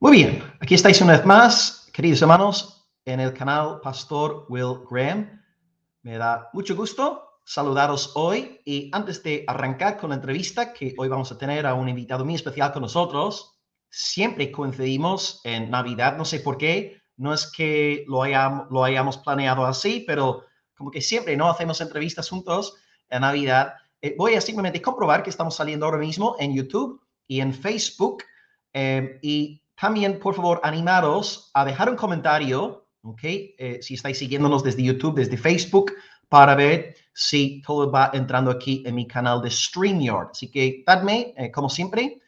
Muy bien, aquí estáis una vez más, queridos hermanos, en el canal Pastor Will Graham. Me da mucho gusto saludaros hoy y antes de arrancar con la entrevista, que hoy vamos a tener a un invitado muy especial con nosotros, siempre coincidimos en Navidad, no sé por qué, no es que lo hayamos planeado así, pero como que siempre no hacemos entrevistas juntos en Navidad. Voy a simplemente comprobar que estamos saliendo ahora mismo en YouTube y en Facebook y también, por favor, animaros a dejar un comentario, ¿ok? Si estáis siguiéndonos desde YouTube, desde Facebook, para ver si todo va entrando aquí en mi canal de StreamYard. Así que dadme, como siempre,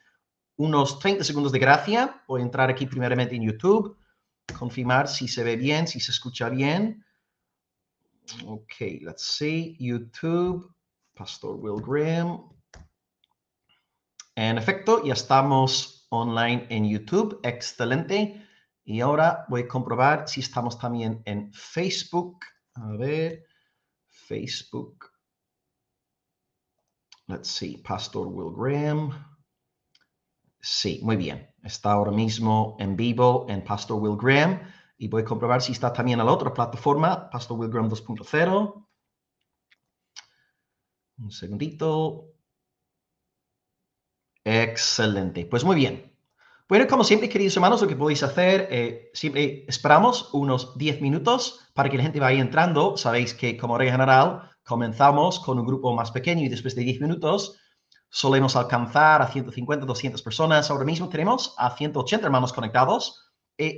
unos 30 segundos de gracia. Voy a entrar aquí primeramente en YouTube, confirmar si se ve bien, si se escucha bien. Ok, let's see. YouTube, Pastor Will Graham. En efecto, ya estamos online en YouTube. Excelente. Y ahora voy a comprobar si estamos también en Facebook. A ver, Facebook. Let's see, Pastor Will Graham. Sí, muy bien. Está ahora mismo en vivo en Pastor Will Graham. Y voy a comprobar si está también en la otra plataforma, Pastor Will Graham 2.0. Un segundito. Excelente. Pues muy bien. Bueno, como siempre, queridos hermanos, lo que podéis hacer, siempre esperamos unos 10 minutos para que la gente vaya entrando. Sabéis que como regla general comenzamos con un grupo más pequeño y después de 10 minutos solemos alcanzar a 150, 200 personas. Ahora mismo tenemos a 180 hermanos conectados.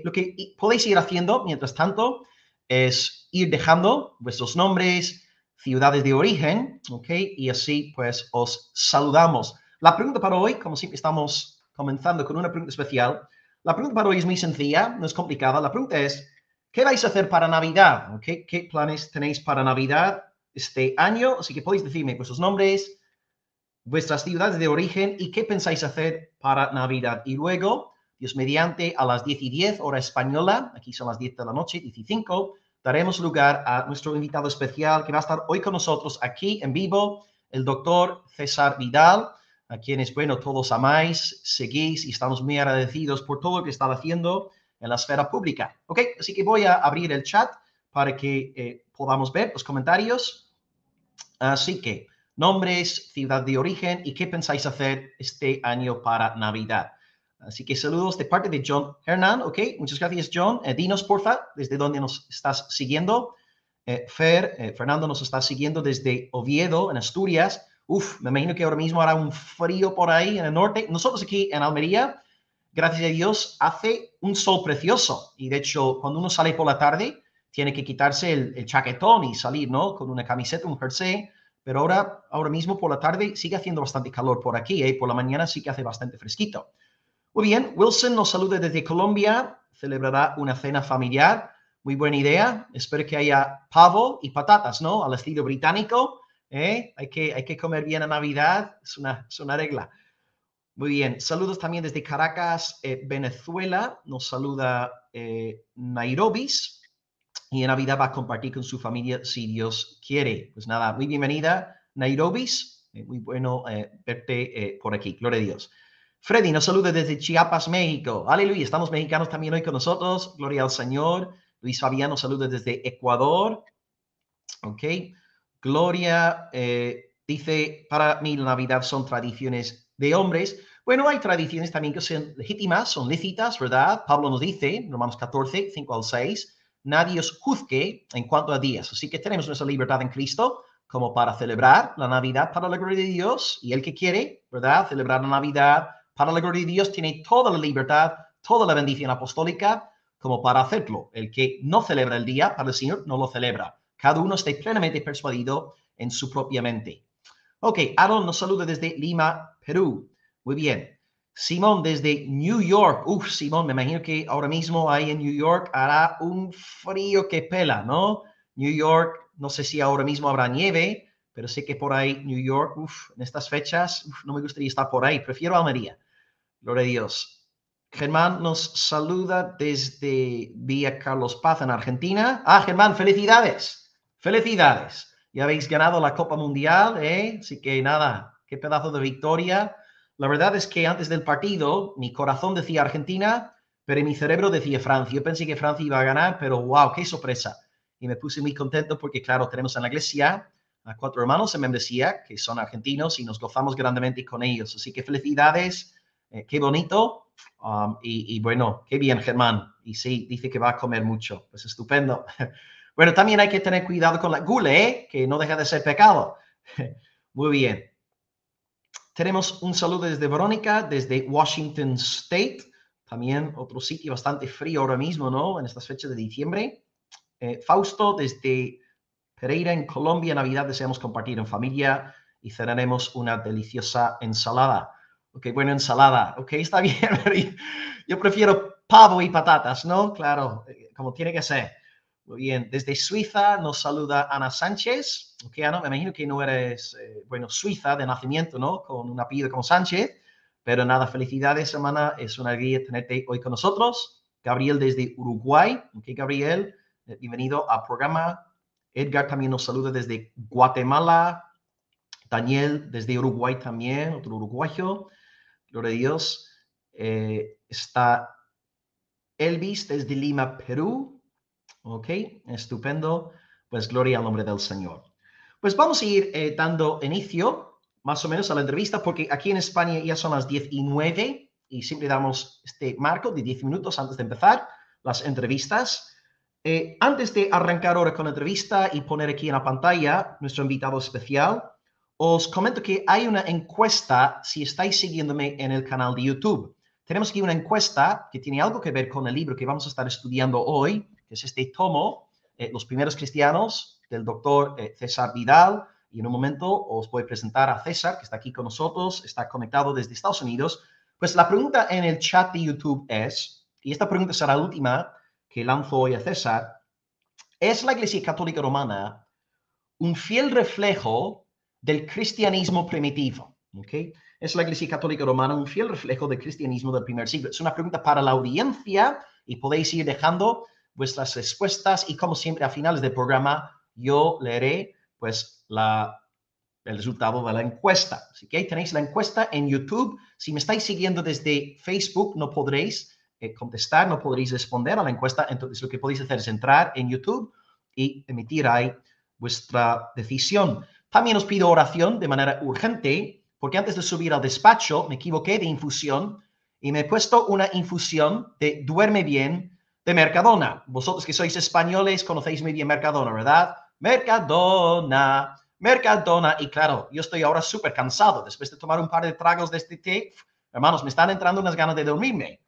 Lo que podéis ir haciendo, mientras tanto, es ir dejando vuestros nombres, ciudades de origen, ¿ok? Y así, pues, os saludamos. La pregunta para hoy, como siempre estamos comenzando con una pregunta especial, la pregunta para hoy es muy sencilla, no es complicada. La pregunta es, ¿qué vais a hacer para Navidad? ¿Okay? ¿Qué planes tenéis para Navidad este año? Así que podéis decirme vuestros nombres, vuestras ciudades de origen y qué pensáis hacer para Navidad. Y luego, Dios mediante, a las 10:10, hora española, aquí son las 10 de la noche, 15, daremos lugar a nuestro invitado especial que va a estar hoy con nosotros aquí en vivo, el doctor César Vidal, a quienes, bueno, todos amáis, seguís y estamos muy agradecidos por todo lo que está haciendo en la esfera pública. Ok, así que voy a abrir el chat para que podamos ver los comentarios. Así que nombres, ciudad de origen y qué pensáis hacer este año para Navidad. Así que saludos de parte de John Hernán, ¿ok? Muchas gracias, John. Dinos, porfa, desde dónde nos estás siguiendo. Fernando nos está siguiendo desde Oviedo, en Asturias. Uf, me imagino que ahora mismo hará un frío por ahí en el norte. Nosotros aquí en Almería, gracias a Dios, hace un sol precioso. Y de hecho, cuando uno sale por la tarde, tiene que quitarse el chaquetón y salir, ¿no? Con una camiseta, un jersey. Pero ahora mismo por la tarde sigue haciendo bastante calor por aquí, ¿eh? Por la mañana sí que hace bastante fresquito. Muy bien, Wilson nos saluda desde Colombia, celebrará una cena familiar. Muy buena idea. Espero que haya pavo y patatas, ¿no? Al estilo británico. ¿Eh? Hay que comer bien a Navidad, es una regla. Muy bien, saludos también desde Caracas, Venezuela. Nos saluda Nairobis y en Navidad va a compartir con su familia si Dios quiere. Pues nada, muy bienvenida, Nairobis. Muy bueno verte por aquí, gloria a Dios. Freddy nos saluda desde Chiapas, México. Aleluya, estamos mexicanos también hoy con nosotros. Gloria al Señor. Luis Fabián nos saluda desde Ecuador. Ok. Gloria dice, para mí la Navidad son tradiciones de hombres. Bueno, hay tradiciones también que son legítimas, son lícitas, ¿verdad? Pablo nos dice, en Romanos 14, 5 al 6, nadie os juzgue en cuanto a días. Así que tenemos nuestra libertad en Cristo como para celebrar la Navidad para la gloria de Dios. Y el que quiere, ¿verdad? Celebrar la Navidad para la gloria de Dios tiene toda la libertad, toda la bendición apostólica como para hacerlo. El que no celebra el día para el Señor no lo celebra. Cada uno esté plenamente persuadido en su propia mente. Ok, Aaron nos saluda desde Lima, Perú. Muy bien. Simón desde New York. Uf, Simón, me imagino que ahora mismo ahí en New York hará un frío que pela, ¿no? New York, no sé si ahora mismo habrá nieve, pero sé que por ahí New York, uf, en estas fechas, uf, no me gustaría estar por ahí. Prefiero Almería. Gloria a Dios. Germán nos saluda desde Villa Carlos Paz, en Argentina. Ah, Germán, felicidades. Felicidades. Ya habéis ganado la Copa Mundial, ¿eh? Así que nada, qué pedazo de victoria. La verdad es que antes del partido, mi corazón decía Argentina, pero en mi cerebro decía Francia. Yo pensé que Francia iba a ganar, pero wow, qué sorpresa. Y me puse muy contento porque, claro, tenemos en la iglesia a 4 hermanos en membresía que son argentinos y nos gozamos grandemente con ellos. Así que felicidades, qué bonito. Y bueno, qué bien, Germán. Y sí, dice que va a comer mucho. Pues estupendo. Bueno, también hay que tener cuidado con la gula, que no deja de ser pecado. Muy bien. Tenemos un saludo desde Verónica, desde Washington State. También otro sitio bastante frío ahora mismo, ¿no? En estas fechas de diciembre. Fausto, desde Pereira, en Colombia, Navidad deseamos compartir en familia y cenaremos una deliciosa ensalada. Ok, bueno, ensalada. Ok, está bien. Yo prefiero pavo y patatas, ¿no? Claro, como tiene que ser. Muy bien. Desde Suiza nos saluda Ana Sánchez. Ok, Ana, me imagino que no eres, bueno, suiza de nacimiento, ¿no? Con un apellido como Sánchez. Pero nada, felicidades, hermana. Es una alegría tenerte hoy con nosotros. Gabriel desde Uruguay. Ok, Gabriel, bienvenido al programa. Edgar también nos saluda desde Guatemala. Daniel desde Uruguay también, otro uruguayo. Gloria a Dios. Está Elvis desde Lima, Perú. Ok, estupendo. Pues gloria al nombre del Señor. Pues vamos a ir dando inicio más o menos a la entrevista porque aquí en España ya son las 10:09 y siempre damos este marco de 10 minutos antes de empezar las entrevistas. Antes de arrancar ahora con la entrevista y poner aquí en la pantalla nuestro invitado especial, os comento que hay una encuesta si estáis siguiéndome en el canal de YouTube. Tenemos aquí una encuesta que tiene algo que ver con el libro que vamos a estar estudiando hoy, que es este tomo, Los primeros cristianos, del doctor César Vidal. Y en un momento os voy a presentar a César, que está aquí con nosotros, está conectado desde Estados Unidos. Pues la pregunta en el chat de YouTube es, y esta pregunta será la última que lanzo hoy a César, ¿es la Iglesia Católica Romana un fiel reflejo del cristianismo primitivo? ¿Okay? ¿Es la Iglesia Católica Romana un fiel reflejo del cristianismo del primer siglo? Es una pregunta para la audiencia y podéis ir dejando vuestras respuestas y como siempre a finales del programa yo leeré pues el resultado de la encuesta. Así que ahí tenéis la encuesta en YouTube. Si me estáis siguiendo desde Facebook no podréis contestar, no podréis responder a la encuesta. Entonces lo que podéis hacer es entrar en YouTube y emitir ahí vuestra decisión. También os pido oración de manera urgente, porque antes de subir al despacho me equivoqué de infusión y me he puesto una infusión de Duerme Bien de Mercadona. Vosotros que sois españoles conocéis muy bien Mercadona, ¿verdad? Mercadona, Mercadona. Y claro, yo estoy ahora súper cansado. Después de tomar un par de tragos de este té, hermanos, me están entrando unas ganas de dormirme.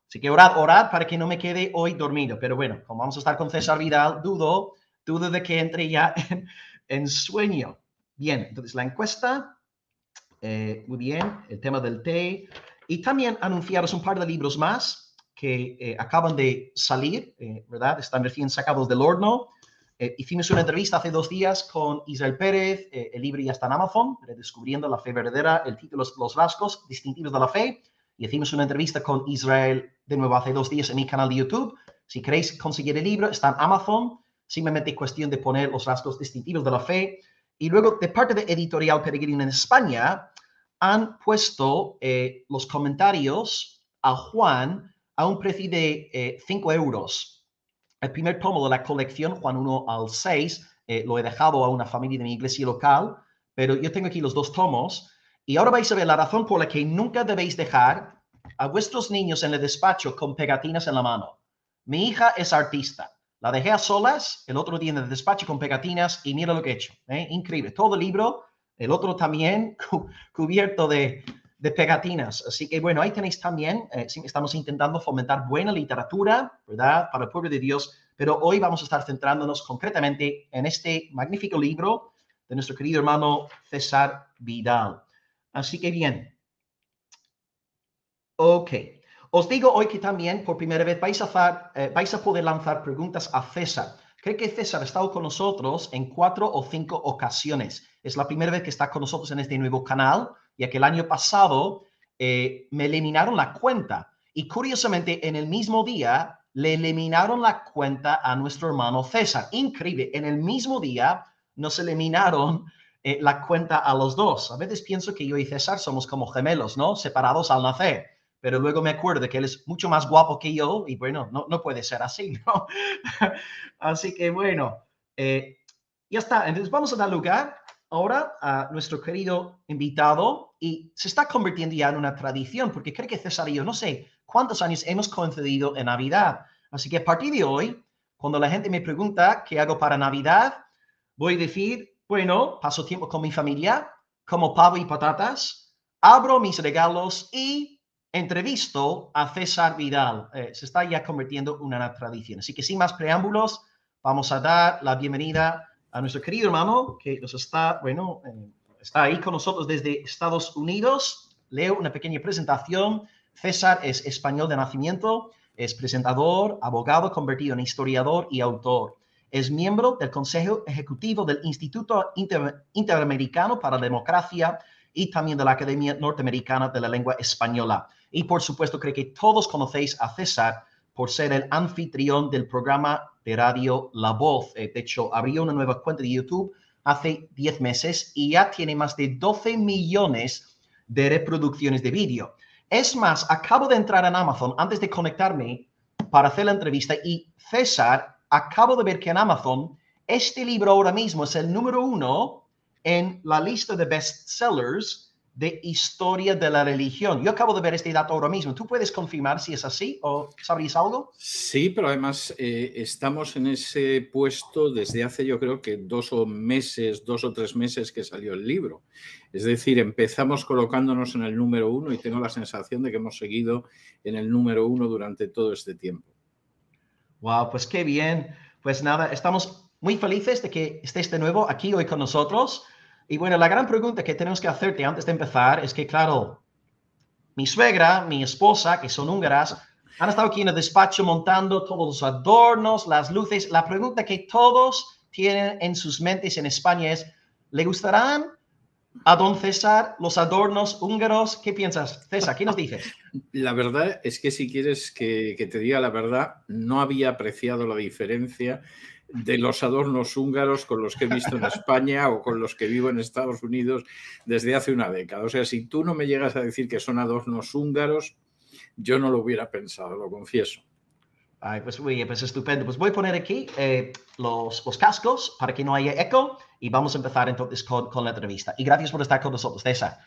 Así que orad para que no me quede hoy dormido. Pero bueno, como vamos a estar con César Vidal, dudo de que entre ya en sueño. Bien, entonces la encuesta, muy bien, el tema del té. Y también anunciaros un par de libros más que acaban de salir, ¿verdad? Están recién sacados del horno. Hicimos una entrevista hace 2 días con Israel Pérez, el libro ya está en Amazon, Redescubriendo la Fe Verdadera, el título es Los rasgos distintivos de la fe. Y hicimos una entrevista con Israel de nuevo hace 2 días en mi canal de YouTube. Si queréis conseguir el libro, está en Amazon. Simplemente cuestión de poner los rasgos distintivos de la fe. Y luego, de parte de Editorial Peregrina en España, han puesto los comentarios a Juan a un precio de 5 euros. El primer tomo de la colección, Juan 1 al 6, lo he dejado a una familia de mi iglesia local, pero yo tengo aquí los 2 tomos. Y ahora vais a ver la razón por la que nunca debéis dejar a vuestros niños en el despacho con pegatinas en la mano. Mi hija es artista. La dejé a solas el otro día en el despacho con pegatinas y mira lo que he hecho. Increíble. Todo el libro, el otro también cubierto de pegatinas. Así que bueno, ahí tenéis también, estamos intentando fomentar buena literatura, ¿verdad? Para el pueblo de Dios, pero hoy vamos a estar centrándonos concretamente en este magnífico libro de nuestro querido hermano César Vidal. Así que bien. Ok. Os digo hoy que también por primera vez vais a poder lanzar preguntas a César. Creo que César ha estado con nosotros en 4 o 5 ocasiones. Es la primera vez que está con nosotros en este nuevo canal, ya que el año pasado me eliminaron la cuenta. Y curiosamente, en el mismo día le eliminaron la cuenta a nuestro hermano César. Increíble. En el mismo día nos eliminaron la cuenta a los dos. A veces pienso que yo y César somos como gemelos, ¿no? Separados al nacer. pero luego me acuerdo de que él es mucho más guapo que yo y bueno, no puede ser así, ¿no? Así que bueno, ya está. Entonces vamos a dar lugar ahora a nuestro querido invitado y se está convirtiendo ya en una tradición porque creo que César y yo, no sé cuántos años hemos coincidido en Navidad. Así que a partir de hoy, cuando la gente me pregunta qué hago para Navidad, voy a decir, bueno, paso tiempo con mi familia, como pavo y patatas, abro mis regalos y entrevisto a César Vidal. Se está ya convirtiendo en una tradición. Así que sin más preámbulos, vamos a dar la bienvenida a nuestro querido hermano que nos está, bueno, está ahí con nosotros desde Estados Unidos. Leo una pequeña presentación. César es español de nacimiento, es presentador, abogado convertido en historiador y autor. Es miembro del Consejo Ejecutivo del Instituto Interamericano para la Democracia y también de la Academia Norteamericana de la Lengua Española. Y por supuesto, creo que todos conocéis a César por ser el anfitrión del programa de radio La Voz. De hecho, abrió una nueva cuenta de YouTube hace 10 meses y ya tiene más de 12 millones de reproducciones de vídeo. Es más, acabo de entrar en Amazon antes de conectarme para hacer la entrevista y César, acabo de ver que en Amazon este libro ahora mismo es el número 1 en la lista de bestsellers de historia de la religión. Yo acabo de ver este dato ahora mismo. ¿Tú puedes confirmar si es así o sabrías algo? Sí, pero además estamos en ese puesto desde hace yo creo que 2 o 3 meses que salió el libro. Es decir, empezamos colocándonos en el número 1 y tengo la sensación de que hemos seguido en el número 1 durante todo este tiempo. Wow, pues qué bien. Pues nada, estamos muy felices de que estés de nuevo aquí hoy con nosotros. Y bueno, la gran pregunta que tenemos que hacerte antes de empezar es que, claro, mi suegra, mi esposa, que son húngaras, han estado aquí en el despacho montando todos los adornos, las luces. La pregunta que todos tienen en sus mentes en España es, ¿le gustarán a don César los adornos húngaros? ¿Qué piensas, César? ¿Qué nos dices? La verdad es que si quieres que te diga la verdad, no había apreciado la diferencia de los adornos húngaros con los que he visto en España o con los que vivo en Estados Unidos desde hace una década. O sea, si tú no me llegas a decir que son adornos húngaros, yo no lo hubiera pensado, lo confieso. Ay, pues, pues estupendo. Pues voy a poner aquí los cascos para que no haya eco y vamos a empezar entonces con la entrevista. Y gracias por estar con nosotros, César.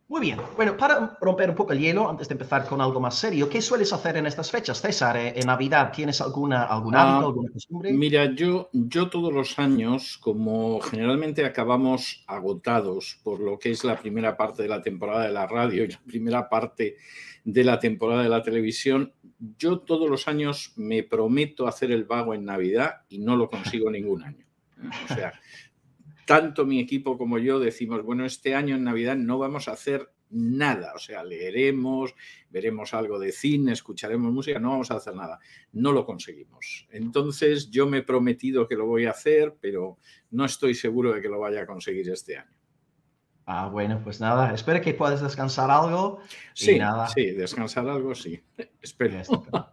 Muy bien. Bueno, para romper un poco el hielo, antes de empezar con algo más serio, ¿qué sueles hacer en estas fechas, César? ¿En Navidad tienes algún hábito, alguna costumbre? Mira, yo todos los años, como generalmente acabamos agotados por lo que es la primera parte de la temporada de la radio y la primera parte de la temporada de la televisión, yo todos los años me prometo hacer el vago en Navidad y no lo consigo ningún año. O sea, tanto mi equipo como yo decimos, bueno, este año en Navidad no vamos a hacer nada, o sea, leeremos, veremos algo de cine, escucharemos música, no vamos a hacer nada. No lo conseguimos. Entonces, yo me he prometido que lo voy a hacer, pero no estoy seguro de que lo vaya a conseguir este año. Ah, bueno, pues nada, espero que puedas descansar algo y Sí, nada. sí, descansar algo, sí, espero. Estupendo.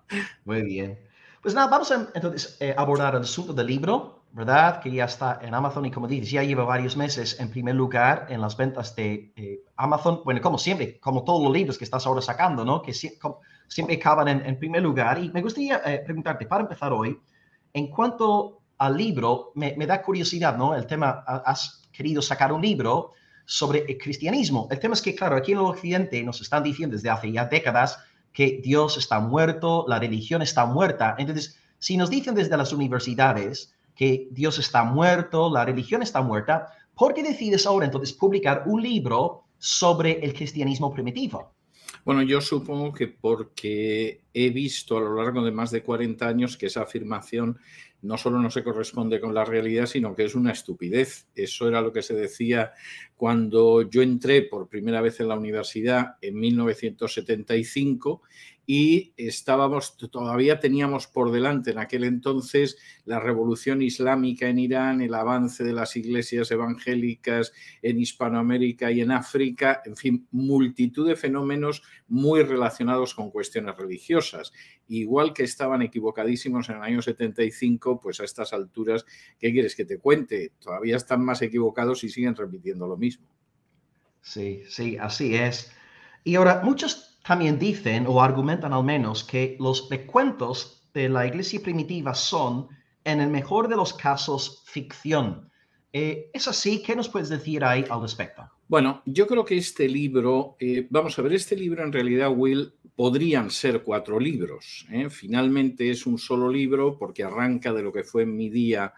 Muy bien. Pues nada, vamos a entonces abordar el asunto del libro, ¿verdad? Que ya está en Amazon y como dices, ya lleva varios meses en primer lugar en las ventas de Amazon. Bueno, como siempre, como todos los libros que estás ahora sacando, ¿no? Que siempre acaban en primer lugar. Y me gustaría preguntarte, para empezar hoy, en cuanto al libro, me da curiosidad, ¿no? El tema, has querido sacar un libro sobre el cristianismo. El tema es que, claro, aquí en el Occidente nos están diciendo desde hace ya décadas que Dios está muerto, la religión está muerta. Entonces, si nos dicen desde las universidades que Dios está muerto, la religión está muerta, ¿por qué decides ahora entonces publicar un libro sobre el cristianismo primitivo? Bueno, yo supongo que porque he visto a lo largo de más de 40 años que esa afirmación no solo no se corresponde con la realidad, sino que es una estupidez. Eso era lo que se decía cuando yo entré por primera vez en la universidad en 1975 y todavía teníamos por delante en aquel entonces la revolución islámica en Irán, el avance de las iglesias evangélicas en Hispanoamérica y en África, en fin, multitud de fenómenos muy relacionados con cuestiones religiosas. Igual que estaban equivocadísimos en el año 75, pues a estas alturas, ¿qué quieres que te cuente? Todavía están más equivocados y siguen repitiendo lo mismo. Sí, sí, así es. Y ahora, muchos también dicen o argumentan al menos que los recuentos de la iglesia primitiva son, en el mejor de los casos, ficción. ¿Es así? ¿Qué nos puedes decir ahí al respecto? Bueno, yo creo que este libro, vamos a ver, este libro en realidad, Will, podrían ser 4 libros. Finalmente es un solo libro porque arranca de lo que fue en mi día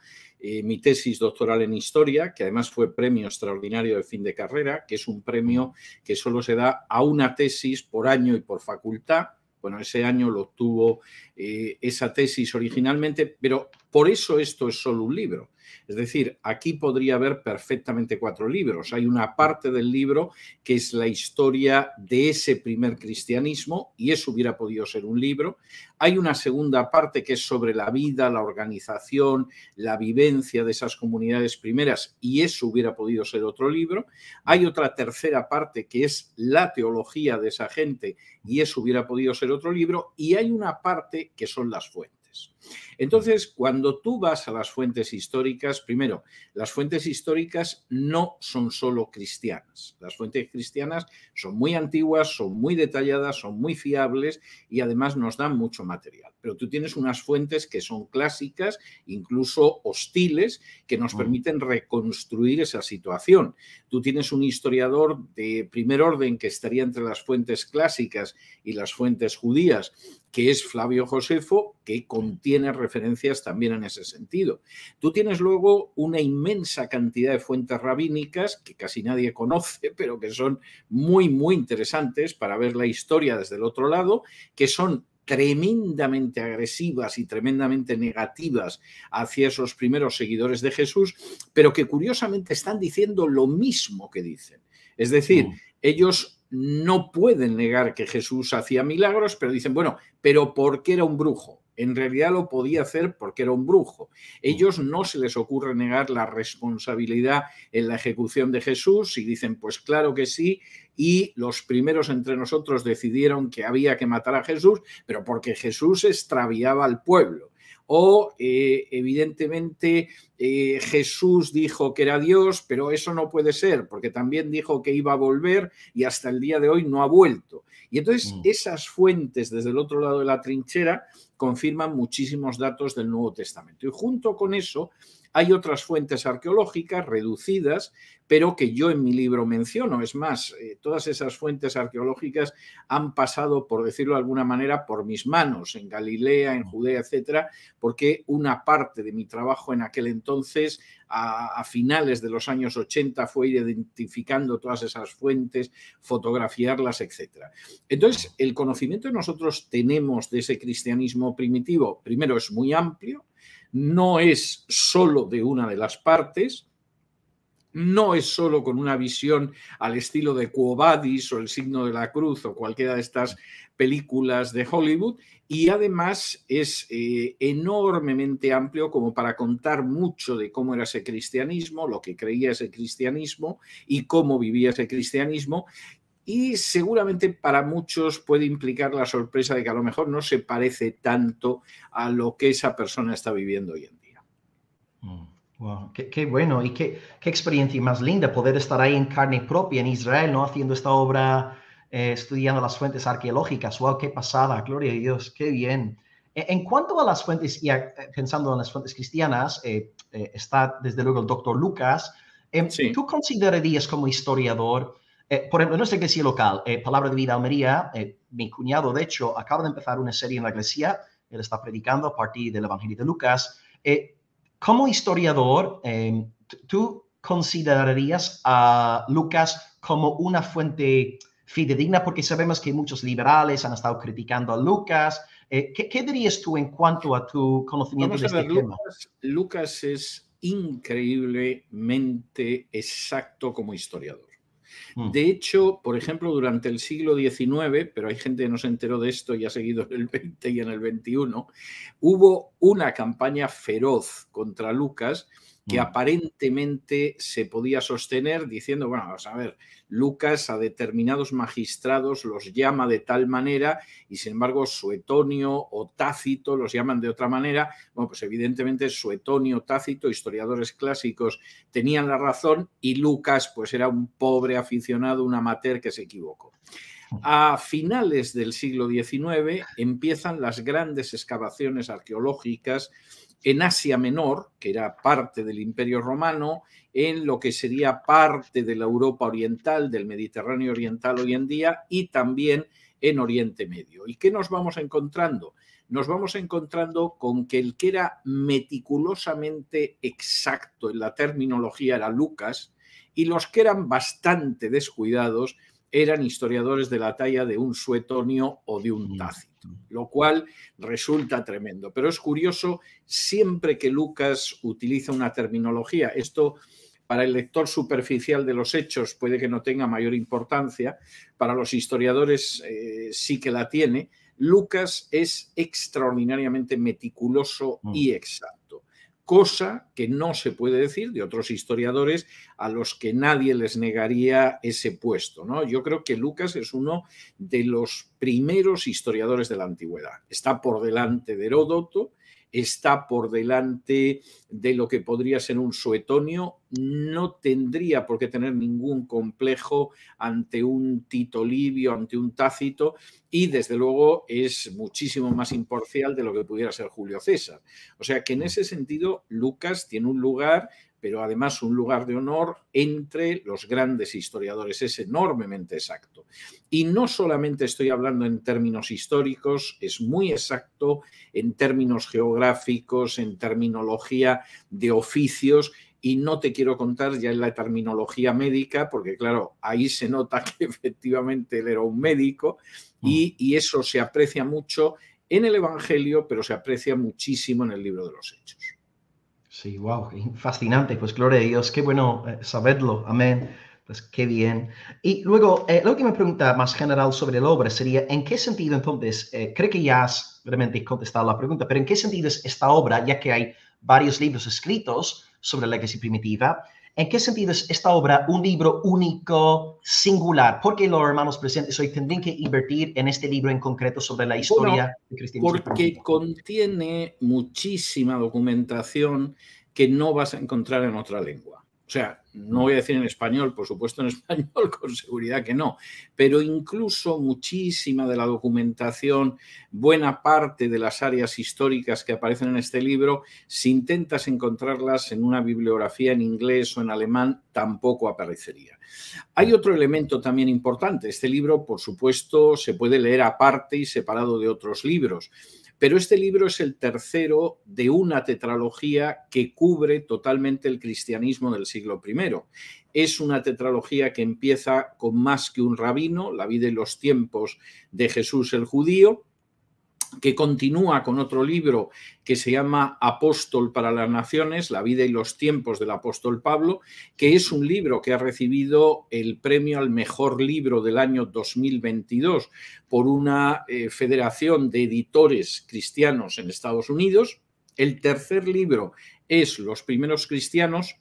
mi tesis doctoral en historia, que además fue premio extraordinario de fin de carrera, que es un premio que solo se da a una tesis por año y por facultad. Bueno, ese año lo obtuvo esa tesis originalmente, pero por eso esto es solo un libro. Es decir, aquí podría haber perfectamente 4 libros. Hay una parte del libro que es la historia de ese primer cristianismo y eso hubiera podido ser un libro. Hay una segunda parte que es sobre la vida, la organización, la vivencia de esas comunidades primeras y eso hubiera podido ser otro libro. Hay otra tercera parte que es la teología de esa gente y eso hubiera podido ser otro libro. Y hay una parte que son las fuentes. Entonces, cuando tú vas a las fuentes históricas, primero, las fuentes históricas no son solo cristianas. Las fuentes cristianas son muy antiguas, son muy detalladas, son muy fiables y además nos dan mucho material. Pero tú tienes unas fuentes que son clásicas, incluso hostiles, que nos permiten reconstruir esa situación. Tú tienes un historiador de primer orden que estaría entre las fuentes clásicas y las fuentes judías, que es Flavio Josefo, que contiene referencias también en ese sentido. Tú tienes luego una inmensa cantidad de fuentes rabínicas que casi nadie conoce, pero que son muy, muy interesantes para ver la historia desde el otro lado, que son tremendamente agresivas y tremendamente negativas hacia esos primeros seguidores de Jesús, pero que curiosamente están diciendo lo mismo que dicen. Es decir, ellos no pueden negar que Jesús hacía milagros, pero dicen, bueno, pero ¿por qué era un brujo? En realidad lo podía hacer porque era un brujo. Ellos no se les ocurre negar la responsabilidad en la ejecución de Jesús y dicen, pues claro que sí, y los primeros entre nosotros decidieron que había que matar a Jesús, pero porque Jesús extraviaba al pueblo. O, evidentemente, Jesús dijo que era Dios, pero eso no puede ser, porque también dijo que iba a volver y hasta el día de hoy no ha vuelto. Y entonces esas fuentes desde el otro lado de la trinchera confirman muchísimos datos del Nuevo Testamento. Y junto con eso hay otras fuentes arqueológicas reducidas, pero que yo en mi libro menciono. Es más, todas esas fuentes arqueológicas han pasado, por decirlo de alguna manera, por mis manos, en Galilea, en Judea, etcétera, porque una parte de mi trabajo en aquel entonces, a finales de los años 80, fue ir identificando todas esas fuentes, fotografiarlas, etcétera. Entonces, el conocimiento que nosotros tenemos de ese cristianismo primitivo, primero, es muy amplio, no es solo de una de las partes, no es solo con una visión al estilo de Quo Vadis o El signo de la cruz o cualquiera de estas películas de Hollywood, y además es enormemente amplio como para contar mucho de cómo era ese cristianismo, lo que creía ese cristianismo y cómo vivía ese cristianismo. Y seguramente para muchos puede implicar la sorpresa de que a lo mejor no se parece tanto a lo que esa persona está viviendo hoy en día. Wow, qué bueno y qué experiencia más linda poder estar ahí en carne propia en Israel, ¿no? Haciendo esta obra, estudiando las fuentes arqueológicas. Wow, qué pasada, gloria a Dios, qué bien. En cuanto a las fuentes, y pensando en las fuentes cristianas, está desde luego el doctor Lucas. Sí. ¿Tú considerarías como historiador, por ejemplo, en nuestra iglesia local, Palabra de Vida Almería, mi cuñado, de hecho, acaba de empezar una serie en la iglesia, él está predicando a partir del Evangelio de Lucas. Como historiador, ¿tú considerarías a Lucas como una fuente fidedigna? Porque sabemos que muchos liberales han estado criticando a Lucas. ¿Qué dirías tú en cuanto a tu conocimiento Vamos de a ver, este tema? Lucas es increíblemente exacto como historiador. Mm. De hecho, por ejemplo, durante el siglo XIX, pero hay gente que no se enteró de esto y ha seguido en el XX y en el XXI, hubo una campaña feroz contra Lucas que aparentemente se podía sostener diciendo, bueno, vamos a ver, Lucas a determinados magistrados los llama de tal manera y sin embargo Suetonio o Tácito los llaman de otra manera. Bueno, pues evidentemente Suetonio, Tácito, historiadores clásicos, tenían la razón y Lucas pues era un pobre aficionado, un amateur que se equivocó. A finales del siglo XIX empiezan las grandes excavaciones arqueológicas en Asia Menor, que era parte del Imperio Romano, en lo que sería parte de la Europa Oriental, del Mediterráneo Oriental hoy en día, y también en Oriente Medio. ¿Y qué nos vamos encontrando? Nos vamos encontrando con que el que era meticulosamente exacto en la terminología era Lucas, y los que eran bastante descuidados eran historiadores de la talla de un Suetonio o de un Tácito, lo cual resulta tremendo. Pero es curioso, siempre que Lucas utiliza una terminología, esto para el lector superficial de los hechos puede que no tenga mayor importancia, para los historiadores sí que la tiene, Lucas es extraordinariamente meticuloso y exacto, cosa que no se puede decir de otros historiadores a los que nadie les negaría ese puesto, ¿no? Yo creo que Lucas es uno de los primeros historiadores de la antigüedad. Está por delante de Heródoto, está por delante de lo que podría ser un Suetonio, no tendría por qué tener ningún complejo ante un Tito Livio, ante un Tácito, y desde luego es muchísimo más imparcial de lo que pudiera ser Julio César. O sea que en ese sentido Lucas tiene un lugar, pero además un lugar de honor entre los grandes historiadores, es enormemente exacto. Y no solamente estoy hablando en términos históricos, es muy exacto en términos geográficos, en terminología de oficios, y no te quiero contar ya en la terminología médica, porque claro, ahí se nota que efectivamente él era un médico y eso se aprecia mucho en el Evangelio, pero se aprecia muchísimo en el libro de los Hechos. Sí, wow, fascinante. Pues gloria a Dios, qué bueno saberlo. Amén. Pues qué bien. Y luego, la última pregunta más general sobre la obra sería, ¿en qué sentido entonces, creo que ya has realmente contestado la pregunta, pero ¿en qué sentido es esta obra, ya que hay varios libros escritos sobre la iglesia primitiva, ¿en qué sentido es esta obra un libro único, singular? ¿Por qué los hermanos presentes hoy tendrían que invertir en este libro en concreto sobre la Bueno, historia del cristianismo porque primitivo? contiene muchísima documentación que no vas a encontrar en otra lengua. O sea, no voy a decir en español, por supuesto en español, con seguridad que no, pero incluso muchísima de la documentación, buena parte de las áreas históricas que aparecen en este libro, si intentas encontrarlas en una bibliografía en inglés o en alemán, tampoco aparecería. Hay otro elemento también importante. Este libro, por supuesto, se puede leer aparte y separado de otros libros. Pero este libro es el tercero de una tetralogía que cubre totalmente el cristianismo del siglo I. Es una tetralogía que empieza con Más que un rabino, la vida y los tiempos de Jesús el judío, que continúa con otro libro que se llama Apóstol para las Naciones, la vida y los tiempos del apóstol Pablo, que es un libro que ha recibido el premio al mejor libro del año 2022 por una federación de editores cristianos en Estados Unidos. El tercer libro es Los primeros cristianos.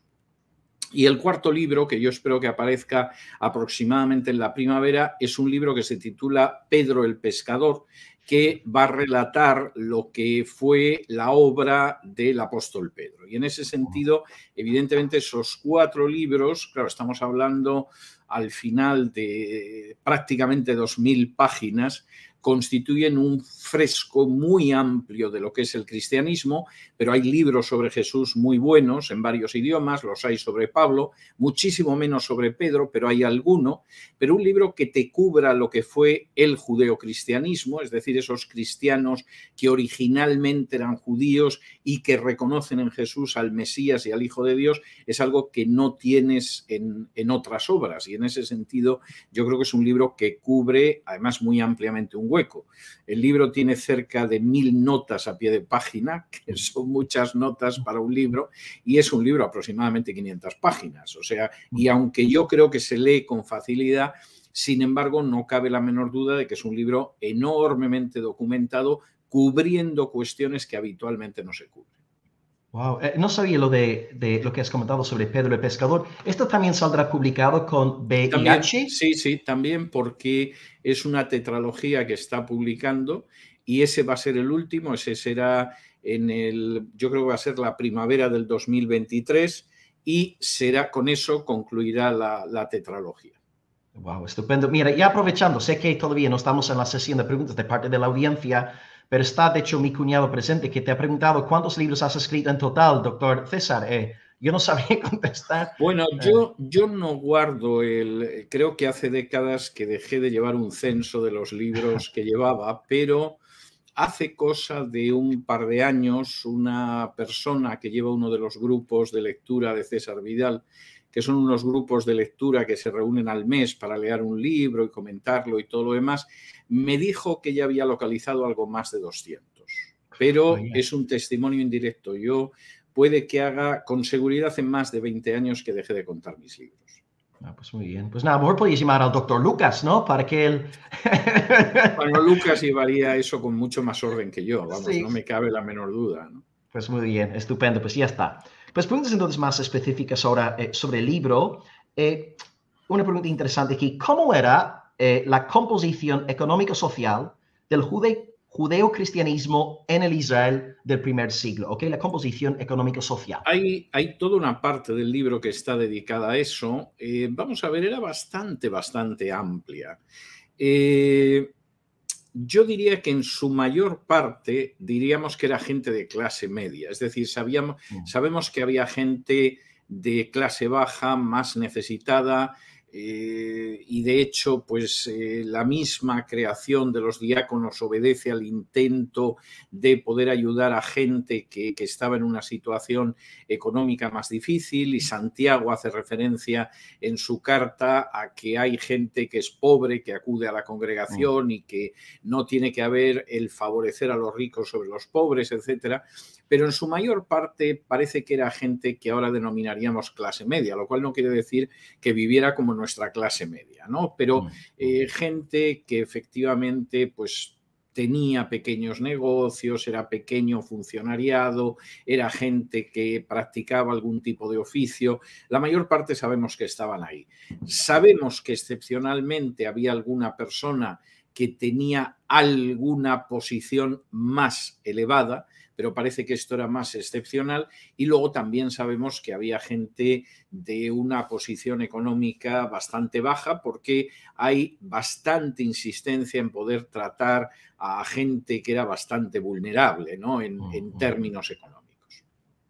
Y el cuarto libro, que yo espero que aparezca aproximadamente en la primavera, es un libro que se titula Pedro el Pescador, que va a relatar lo que fue la obra del apóstol Pedro. Y en ese sentido, evidentemente, esos cuatro libros, claro, estamos hablando al final de prácticamente 2000 páginas, constituyen un fresco muy amplio de lo que es el cristianismo, pero hay libros sobre Jesús muy buenos en varios idiomas, los hay sobre Pablo, muchísimo menos sobre Pedro, pero hay alguno, pero un libro que te cubra lo que fue el judeocristianismo, es decir, esos cristianos que originalmente eran judíos y que reconocen en Jesús al Mesías y al Hijo de Dios, es algo que no tienes en otras obras, y en ese sentido yo creo que es un libro que cubre además muy ampliamente un hueco. El libro tiene cerca de 1000 notas a pie de página, que son muchas notas para un libro, y es un libro aproximadamente 500 páginas. O sea, y aunque yo creo que se lee con facilidad, sin embargo, no cabe la menor duda de que es un libro enormemente documentado, cubriendo cuestiones que habitualmente no se cubren. Wow, no sabía de lo que has comentado sobre Pedro el Pescador. ¿Esto también saldrá publicado con También, VIH? sí, también porque es una tetralogía que está publicando y ese va a ser el último, ese será yo creo que va a ser la primavera del 2023 y con eso concluirá la tetralogía. Wow, estupendo. Mira, y aprovechando, sé que todavía no estamos en la sesión de preguntas de parte de la audiencia, pero está de hecho mi cuñado presente que te ha preguntado cuántos libros has escrito en total, doctor César. Yo no sabía contestar. Bueno, yo no guardo creo que hace décadas que dejé de llevar un censo de los libros que llevaba, pero hace cosa de un par de años una persona que lleva uno de los grupos de lectura de César Vidal, que son unos grupos de lectura que se reúnen al mes para leer un libro y comentarlo y todo lo demás, me dijo que ya había localizado algo más de 200. Pero es un testimonio indirecto. Yo puede que haga, con seguridad, en más de 20 años que dejé de contar mis libros. Ah, pues muy bien. Pues nada, a lo mejor podéis llamar al doctor Lucas, ¿no? Para que él... Bueno, Lucas llevaría eso con mucho más orden que yo, vamos, Sí. no me cabe la menor duda, ¿no? Pues muy bien, estupendo, pues ya está. Pues preguntas entonces más específicas ahora sobre el libro. Una pregunta interesante aquí, ¿cómo era la composición económico-social del judeo-cristianismo en el Israel del primer siglo? ¿Ok? La composición económico-social. Hay toda una parte del libro que está dedicada a eso. Vamos a ver, era bastante amplia. Yo diría que en su mayor parte diríamos que era gente de clase media, es decir, sabemos que había gente de clase baja más necesitada y de hecho pues la misma creación de los diáconos obedece al intento de poder ayudar a gente que estaba en una situación económica más difícil y Santiago hace referencia en su carta a que hay gente que es pobre, que acude a la congregación y que no tiene que haber el favorecer a los ricos sobre los pobres, etcétera. Pero en su mayor parte parece que era gente que ahora denominaríamos clase media, lo cual no quiere decir que viviera como nuestra clase media, ¿no? Pero gente que efectivamente pues tenía pequeños negocios, era pequeño funcionariado, era gente que practicaba algún tipo de oficio. La mayor parte sabemos que estaban ahí. Sabemos que excepcionalmente había alguna persona que tenía alguna posición más elevada, pero parece que esto era más excepcional. Y luego también sabemos que había gente de una posición económica bastante baja porque hay bastante insistencia en poder tratar a gente que era bastante vulnerable, ¿no? en términos económicos.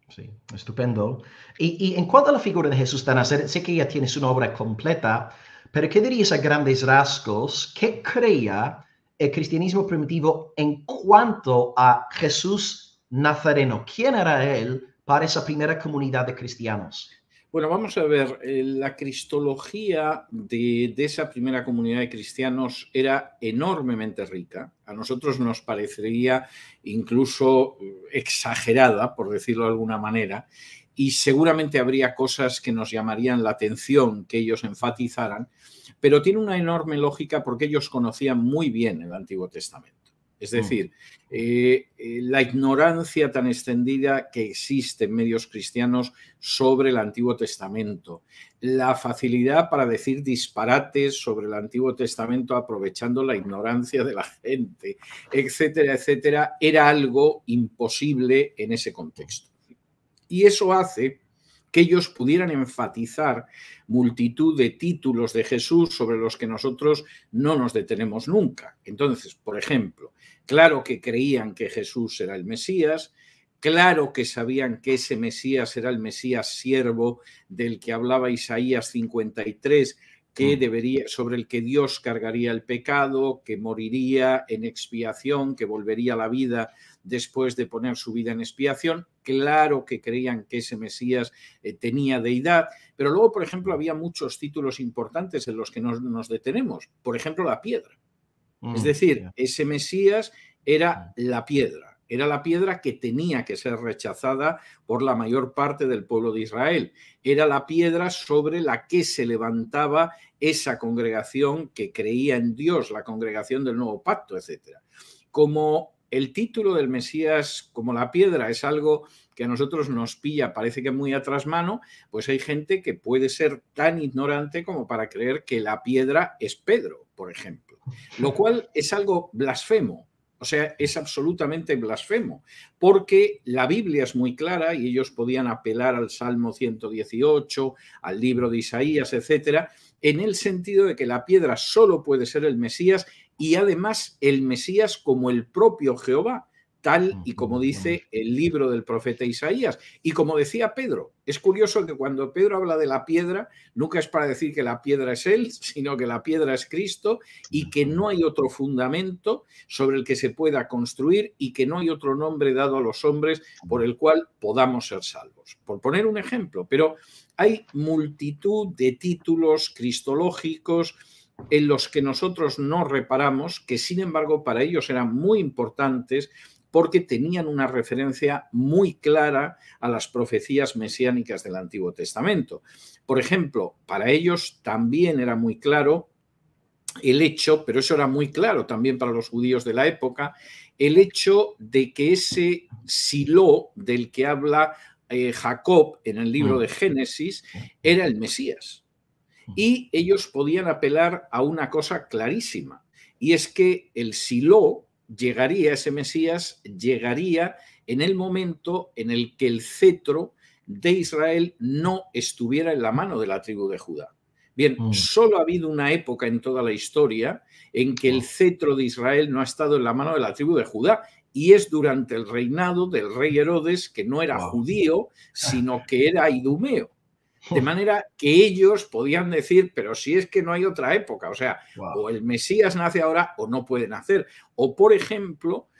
Sí, estupendo. Y en cuanto a la figura de Jesús de Nazaret, sé que ya tienes una obra completa, pero ¿qué dirías a grandes rasgos? ¿Qué creía el cristianismo primitivo en cuanto a Jesús Nazareno? ¿Quién era él para esa primera comunidad de cristianos? Bueno, vamos a ver, la cristología de esa primera comunidad de cristianos era enormemente rica. A nosotros nos parecería incluso exagerada, por decirlo de alguna manera, y seguramente habría cosas que nos llamarían la atención, que ellos enfatizaran, pero tiene una enorme lógica porque ellos conocían muy bien el Antiguo Testamento. Es decir, la ignorancia tan extendida que existe en medios cristianos sobre el Antiguo Testamento, la facilidad para decir disparates sobre el Antiguo Testamento aprovechando la ignorancia de la gente, etcétera, etcétera, era algo imposible en ese contexto. Y eso hace que ellos pudieran enfatizar multitud de títulos de Jesús sobre los que nosotros no nos detenemos nunca. Entonces, por ejemplo, claro que creían que Jesús era el Mesías, claro que sabían que ese Mesías era el Mesías siervo del que hablaba Isaías 53, sobre el que Dios cargaría el pecado, que moriría en expiación, que volvería a la vida después de poner su vida en expiación. Claro que creían que ese Mesías tenía deidad, pero luego, por ejemplo, había muchos títulos importantes en los que nos detenemos. Por ejemplo, la piedra. Es decir, ese Mesías era la piedra que tenía que ser rechazada por la mayor parte del pueblo de Israel. Era la piedra sobre la que se levantaba esa congregación que creía en Dios, la congregación del Nuevo Pacto, etc. Como el título del Mesías, como la piedra, es algo que a nosotros nos pilla, parece que muy a trasmano, pues hay gente que puede ser tan ignorante como para creer que la piedra es Pedro, por ejemplo, lo cual es algo blasfemo. O sea, es absolutamente blasfemo, porque la Biblia es muy clara y ellos podían apelar al Salmo 118, al libro de Isaías, etcétera, en el sentido de que la piedra solo puede ser el Mesías y además el Mesías como el propio Jehová, tal y como dice el libro del profeta Isaías. Y como decía Pedro, es curioso que cuando Pedro habla de la piedra, nunca es para decir que la piedra es él, sino que la piedra es Cristo y que no hay otro fundamento sobre el que se pueda construir y que no hay otro nombre dado a los hombres por el cual podamos ser salvos. Por poner un ejemplo, pero hay multitud de títulos cristológicos en los que nosotros no reparamos, que sin embargo para ellos eran muy importantes porque tenían una referencia muy clara a las profecías mesiánicas del Antiguo Testamento. Por ejemplo, para ellos también era muy claro el hecho, pero eso era muy claro también para los judíos de la época, el hecho de que ese Silo del que habla Jacob en el libro de Génesis era el Mesías. Y ellos podían apelar a una cosa clarísima, y es que el Silo llegaría, ese Mesías llegaría en el momento en el que el cetro de Israel no estuviera en la mano de la tribu de Judá. Bien, solo ha habido una época en toda la historia en que el cetro de Israel no ha estado en la mano de la tribu de Judá, y es durante el reinado del rey Herodes, que no era judío, sino que era idumeo. De manera que ellos podían decir, pero si es que no hay otra época, o sea, o el Mesías nace ahora o no puede nacer. O, por ejemplo,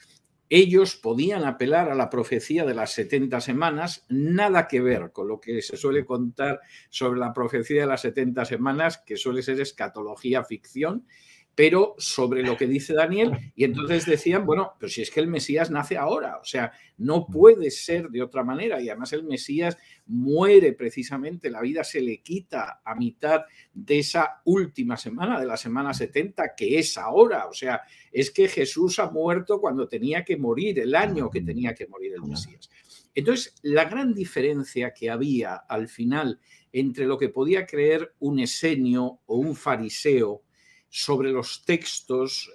ellos podían apelar a la profecía de las 70 semanas, nada que ver con lo que se suele contar sobre la profecía de las 70 semanas, que suele ser escatología ficción, pero sobre lo que dice Daniel, y entonces decían, bueno, pero si es que el Mesías nace ahora, o sea, no puede ser de otra manera, y además el Mesías muere precisamente, la vida se le quita a mitad de esa última semana, de la semana 70, que es ahora, o sea, es que Jesús ha muerto cuando tenía que morir, el año que tenía que morir el Mesías. Entonces, la gran diferencia que había al final entre lo que podía creer un esenio o un fariseo sobre los textos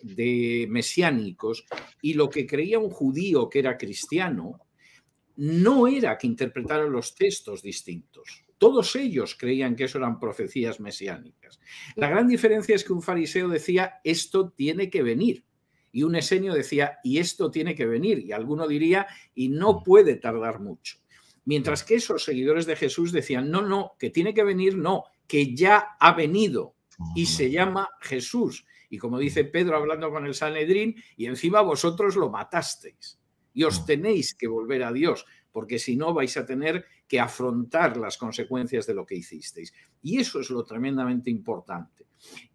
mesiánicos y lo que creía un judío que era cristiano, no era que interpretaran los textos distintos. Todos ellos creían que eso eran profecías mesiánicas. La gran diferencia es que un fariseo decía, esto tiene que venir. Y un esenio decía, y esto tiene que venir. Y alguno diría, y no puede tardar mucho. Mientras que esos seguidores de Jesús decían, no, no, que tiene que venir, no, que ya ha venido. Y se llama Jesús. Y como dice Pedro hablando con el Sanedrín, y encima vosotros lo matasteis. Y os tenéis que volver a Dios, porque si no vais a tener que afrontar las consecuencias de lo que hicisteis. Y eso es lo tremendamente importante.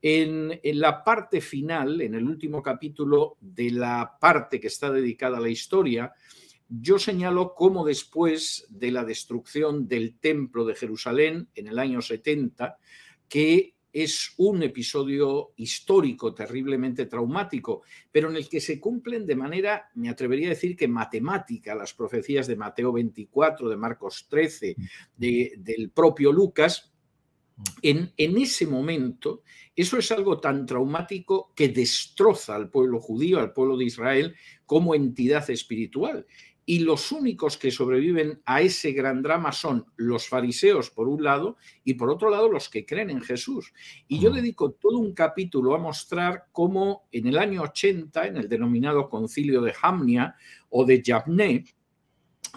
En la parte final, en el último capítulo de la parte que está dedicada a la historia, yo señalo cómo después de la destrucción del templo de Jerusalén en el año 70, que es un episodio histórico terriblemente traumático, pero en el que se cumplen de manera, me atrevería a decir que matemática, las profecías de Mateo 24, de Marcos 13, del propio Lucas. En ese momento, eso es algo tan traumático que destroza al pueblo judío, al pueblo de Israel, como entidad espiritual. Y los únicos que sobreviven a ese gran drama son los fariseos, por un lado, y por otro lado, los que creen en Jesús. Y yo dedico todo un capítulo a mostrar cómo en el año 80, en el denominado concilio de Jamnia o de Yavne,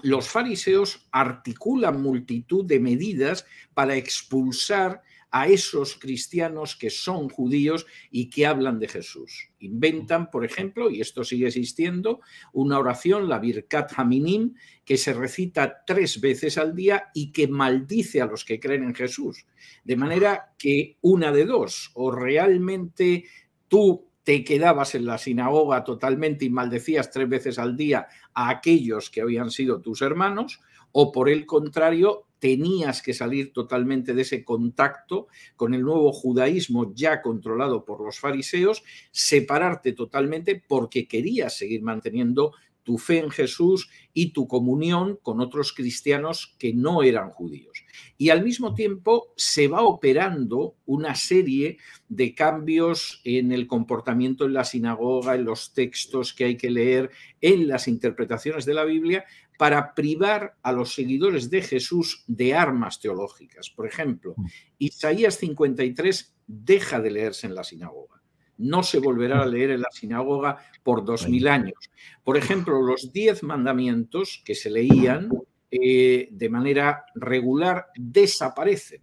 los fariseos articulan multitud de medidas para expulsar a esos cristianos que son judíos y que hablan de Jesús. Inventan, por ejemplo, y esto sigue existiendo, una oración, la Birkat Haminim, que se recita 3 veces al día y que maldice a los que creen en Jesús. De manera que una de dos, o realmente tú te quedabas en la sinagoga totalmente y maldecías 3 veces al día a aquellos que habían sido tus hermanos, o por el contrario, tenías que salir totalmente de ese contacto con el nuevo judaísmo ya controlado por los fariseos, separarte totalmente porque querías seguir manteniendo tu fe en Jesús y tu comunión con otros cristianos que no eran judíos. Y al mismo tiempo se va operando una serie de cambios en el comportamiento en la sinagoga, en los textos que hay que leer, en las interpretaciones de la Biblia, para privar a los seguidores de Jesús de armas teológicas. Por ejemplo, Isaías 53 deja de leerse en la sinagoga. No se volverá a leer en la sinagoga por 2000 años. Por ejemplo, los 10 mandamientos que se leían de manera regular desaparecen,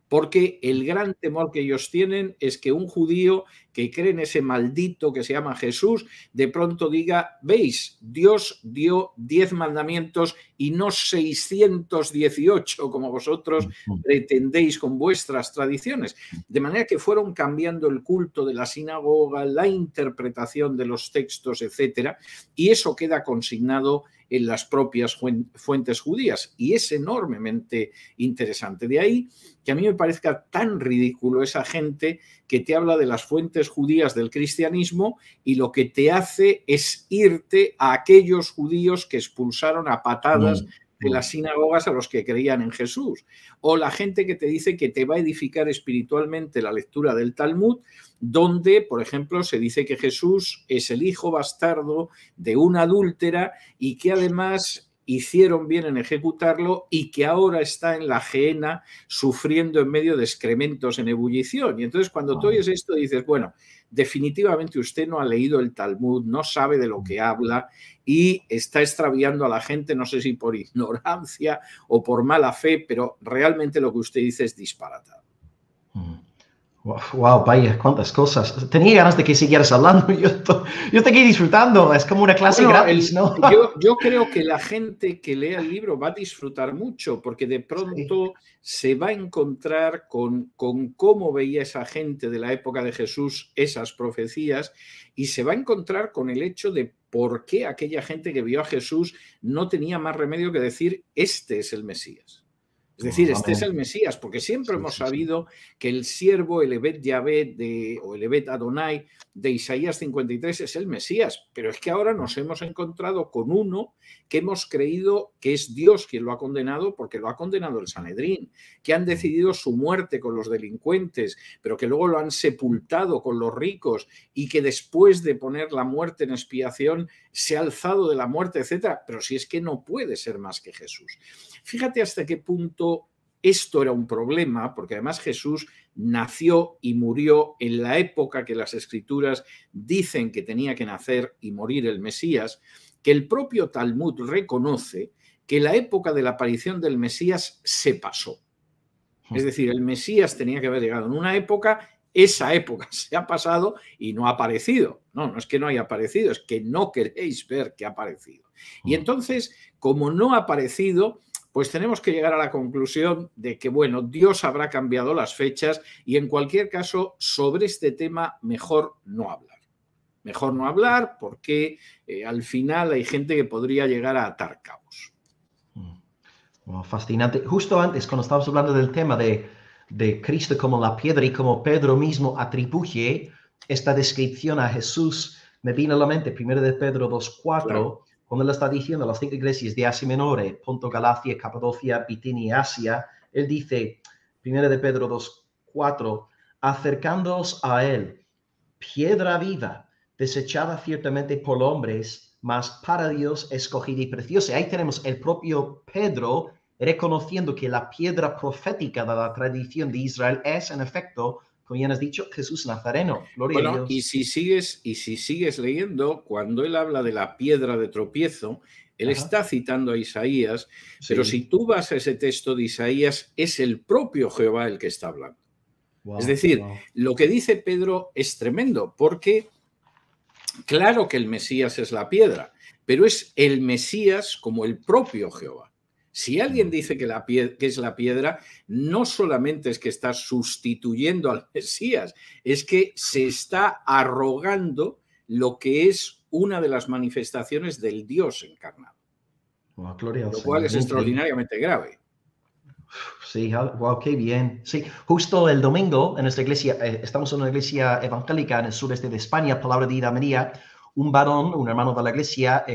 porque el gran temor que ellos tienen es que un judío que cree en ese maldito que se llama Jesús, de pronto diga, veis, Dios dio 10 mandamientos y no 618 como vosotros pretendéis con vuestras tradiciones. De manera que fueron cambiando el culto de la sinagoga, la interpretación de los textos, etcétera, y eso queda consignado en las propias fuentes judías, y es enormemente interesante. De ahí que a mí me parezca tan ridículo esa gente que te habla de las fuentes judías del cristianismo y lo que te hace es irte a aquellos judíos que expulsaron a patadas de las sinagogas a los que creían en Jesús. O la gente que te dice que te va a edificar espiritualmente la lectura del Talmud, donde, por ejemplo, se dice que Jesús es el hijo bastardo de una adúltera y que además hicieron bien en ejecutarlo y que ahora está en la gehenna sufriendo en medio de excrementos en ebullición. Y entonces cuando tú oyes esto dices, bueno, definitivamente usted no ha leído el Talmud, no sabe de lo que habla y está extraviando a la gente, no sé si por ignorancia o por mala fe, pero realmente lo que usted dice es disparatado. Wow, vaya, cuántas cosas. Tenía ganas de que siguieras hablando. Yo te quedé disfrutando. Es como una clase gratis, ¿no? Yo creo que la gente que lea el libro va a disfrutar mucho porque de pronto se va a encontrar con cómo veía esa gente de la época de Jesús esas profecías y se va a encontrar con el hecho de por qué aquella gente que vio a Jesús no tenía más remedio que decir, este es el Mesías. Es decir, este es el Mesías, porque siempre hemos sabido que el siervo, el Evet Yahvé o el Evet Adonai de Isaías 53 es el Mesías, pero es que ahora nos hemos encontrado con uno que hemos creído que es Dios quien lo ha condenado porque lo ha condenado el Sanedrín, que han decidido su muerte con los delincuentes, pero que luego lo han sepultado con los ricos y que después de poner la muerte en expiación se ha alzado de la muerte, etcétera. Pero si es que no puede ser más que Jesús. Fíjate hasta qué punto esto era un problema, porque además Jesús nació y murió en la época que las Escrituras dicen que tenía que nacer y morir el Mesías, que el propio Talmud reconoce que la época de la aparición del Mesías se pasó. Es decir, el Mesías tenía que haber llegado en una época, esa época se ha pasado y no ha aparecido. No es que no haya aparecido, es que no queréis ver que ha aparecido. Y entonces, como no ha aparecido, pues tenemos que llegar a la conclusión de que, bueno, Dios habrá cambiado las fechas y en cualquier caso, sobre este tema mejor no hablar. Mejor no hablar porque al final hay gente que podría llegar a atar cabos. Wow, fascinante. Justo antes, cuando estábamos hablando del tema de Cristo como la piedra y como Pedro mismo atribuye esta descripción a Jesús, me vino a la mente 1 de Pedro 2:4, claro, cuando él está diciendo a las 5 iglesias de Asia Menor, Ponto, Galacia, Capadocia, Bitinia y Asia, él dice, 1 de Pedro 2:4, acercándoos a él, piedra viva, desechada ciertamente por hombres, mas para Dios escogida y preciosa. Ahí tenemos el propio Pedro reconociendo que la piedra profética de la tradición de Israel es, en efecto, como ya has dicho, Jesús Nazareno. Gloria a Dios. Y si sigues leyendo, cuando él habla de la piedra de tropiezo, él está citando a Isaías, pero si tú vas a ese texto de Isaías, es el propio Jehová el que está hablando. Es decir, lo que dice Pedro es tremendo, porque claro que el Mesías es la piedra, pero es el Mesías como el propio Jehová. Si alguien dice que es la piedra, no solamente es que está sustituyendo al Mesías, es que se está arrogando lo que es una de las manifestaciones del Dios encarnado. Wow, gloria al Lo cual Señor. es extraordinariamente grave. Sí, wow, qué bien. Sí, justo el domingo en esta iglesia, estamos en una iglesia evangélica en el sureste de España, Palabra de Vida María, un varón, un hermano de la iglesia,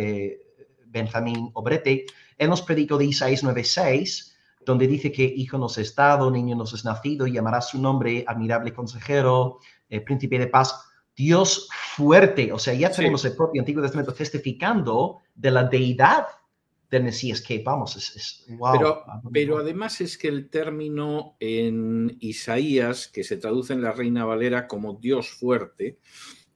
Benjamín Obrete, él nos predicó de Isaías 9:6, donde dice que hijo nos es dado, niño nos es nacido, y llamará su nombre admirable consejero, príncipe de paz, Dios fuerte. O sea, ya tenemos el propio Antiguo Testamento testificando de la deidad del Mesías, que vamos, wow. Pero además es que el término en Isaías, que se traduce en la Reina Valera como Dios fuerte,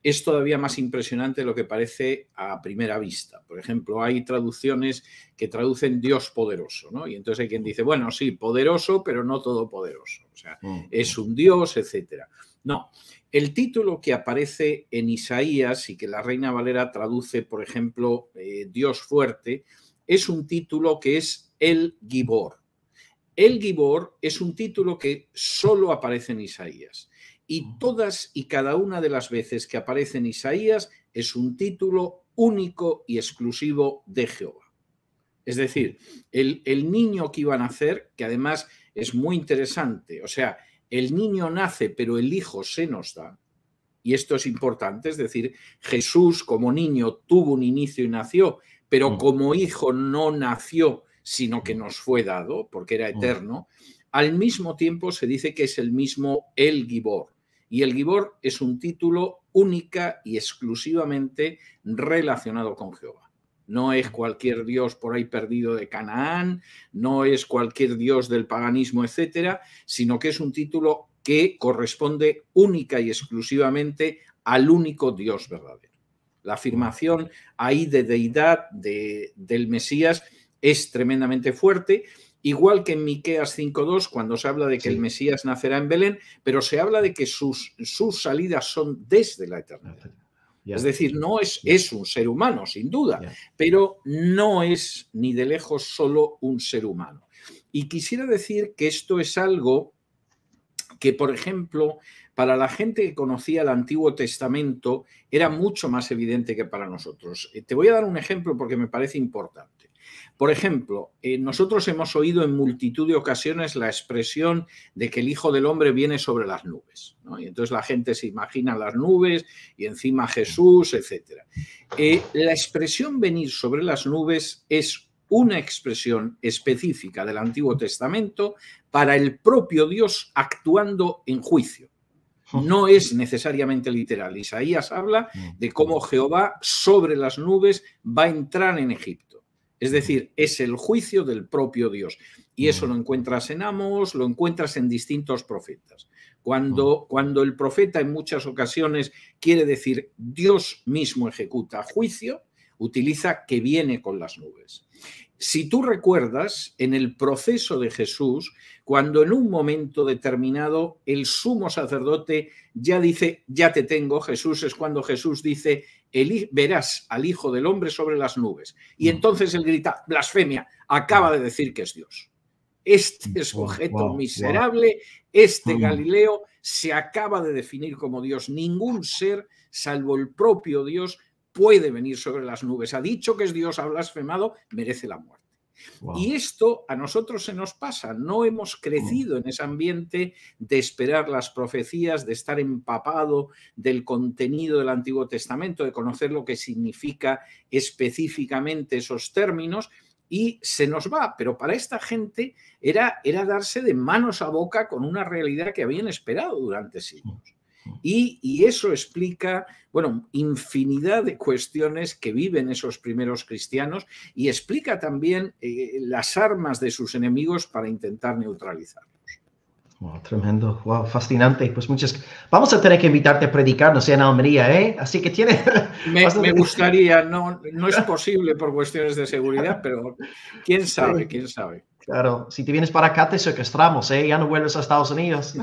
es todavía más impresionante de lo que parece a primera vista. Por ejemplo, hay traducciones que traducen Dios poderoso, ¿no? Y entonces hay quien dice, bueno, sí, poderoso, pero no todopoderoso. O sea, es un Dios, etcétera. No, el título que aparece en Isaías y que la Reina Valera traduce, por ejemplo, Dios fuerte, es un título que es El Gibor. El Gibor es un título que solo aparece en Isaías. Y todas y cada una de las veces que aparece en Isaías es un título único y exclusivo de Jehová. Es decir, el niño que iba a nacer, que además es muy interesante, o sea, el niño nace, pero el hijo se nos da, y esto es importante, es decir, Jesús como niño tuvo un inicio y nació, pero como hijo no nació, sino que nos fue dado, porque era eterno. Al mismo tiempo se dice que es el mismo El Gibor. Y el Gibor es un título única y exclusivamente relacionado con Jehová. No es cualquier dios por ahí perdido de Canaán, no es cualquier dios del paganismo, etcétera, sino que es un título que corresponde única y exclusivamente al único Dios verdadero. La afirmación ahí de deidad del Mesías es tremendamente fuerte, igual que en Miqueas 5:2, cuando se habla de que el Mesías nacerá en Belén, pero se habla de que sus salidas son desde la eternidad. Es decir, no es un ser humano, sin duda, pero no es ni de lejos solo un ser humano. Y quisiera decir que esto es algo que, por ejemplo, para la gente que conocía el Antiguo Testamento era mucho más evidente que para nosotros. Te voy a dar un ejemplo porque me parece importante. Por ejemplo, nosotros hemos oído en multitud de ocasiones la expresión de que el Hijo del Hombre viene sobre las nubes, ¿no? Y entonces la gente se imagina las nubes y encima Jesús, etc. La expresión venir sobre las nubes es una expresión específica del Antiguo Testamento para el propio Dios actuando en juicio. No es necesariamente literal. Isaías habla de cómo Jehová sobre las nubes va a entrar en Egipto. Es decir, es el juicio del propio Dios. Y eso lo encuentras en Amós, lo encuentras en distintos profetas. Cuando el profeta en muchas ocasiones quiere decir Dios mismo ejecuta juicio, utiliza que viene con las nubes. Si tú recuerdas, en el proceso de Jesús, cuando en un momento determinado el sumo sacerdote ya dice, ya te tengo, Jesús, es cuando Jesús dice, verás al Hijo del Hombre sobre las nubes. Y entonces él grita, blasfemia, acaba de decir que es Dios. Este sujeto miserable, este Galileo, se acaba de definir como Dios. Ningún ser, salvo el propio Dios, puede venir sobre las nubes. Ha dicho que es Dios, ha blasfemado, merece la muerte. Y esto a nosotros se nos pasa. No hemos crecido en ese ambiente de esperar las profecías, de estar empapado del contenido del Antiguo Testamento, de conocer lo que significa específicamente esos términos, y se nos va. Pero para esta gente era darse de manos a boca con una realidad que habían esperado durante siglos. Y eso explica, bueno, infinidad de cuestiones que viven esos primeros cristianos y explica también las armas de sus enemigos para intentar neutralizarlos. Wow, tremendo, wow, fascinante. Pues vamos a tener que invitarte a predicar, no sé, en Almería, ¿eh? Así que tiene... Me gustaría, no es posible por cuestiones de seguridad, pero quién sabe, quién sabe. Claro, si te vienes para acá te secuestramos, ¿eh? Ya no vuelves a Estados Unidos.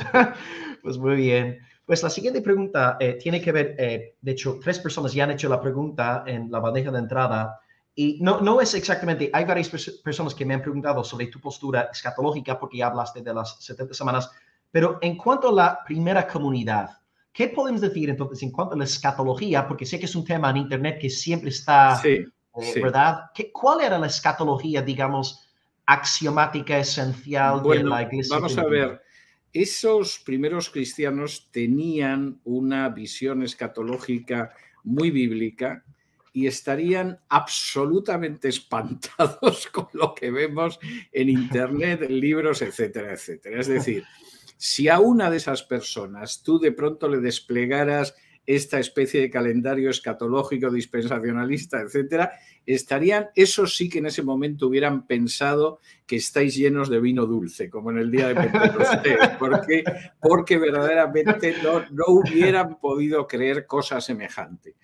Pues muy bien. Pues la siguiente pregunta tiene que ver, de hecho, 3 personas ya han hecho la pregunta en la bandeja de entrada Y no es exactamente, hay varias personas que me han preguntado sobre tu postura escatológica porque ya hablaste de las 70 semanas, pero en cuanto a la primera comunidad, ¿qué podemos decir entonces en cuanto a la escatología? Porque sé que es un tema en Internet que siempre está, Sí, sí. ¿verdad? ¿Cuál era la escatología, digamos, axiomática, esencial de la Bueno, iglesia vamos a primitiva? ver. Esos primeros cristianos tenían una visión escatológica muy bíblica y estarían absolutamente espantados con lo que vemos en Internet, en libros, etcétera, etcétera. Es decir, si a una de esas personas tú de pronto le desplegaras esta especie de calendario escatológico, dispensacionalista, etcétera, estarían, eso sí que en ese momento hubieran pensado que estáis llenos de vino dulce, como en el día de Pentecostés, porque verdaderamente no hubieran podido creer cosa semejante.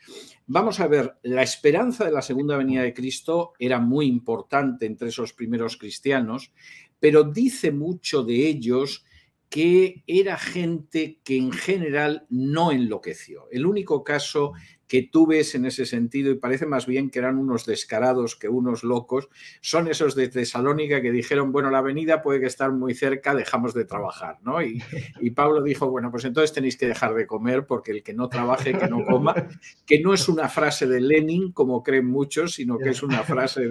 Vamos a ver, la esperanza de la segunda venida de Cristo era muy importante entre esos primeros cristianos, pero dice mucho de ellos que era gente que en general no enloqueció. El único caso que tú ves en ese sentido, y parece más bien que eran unos descarados que unos locos, son esos de Tesalónica que dijeron, bueno, la venida puede que estar muy cerca, dejamos de trabajar, ¿no? Y Pablo dijo, bueno, pues entonces tenéis que dejar de comer porque el que no trabaje, que no coma, que no es una frase de Lenin, como creen muchos, sino que es una frase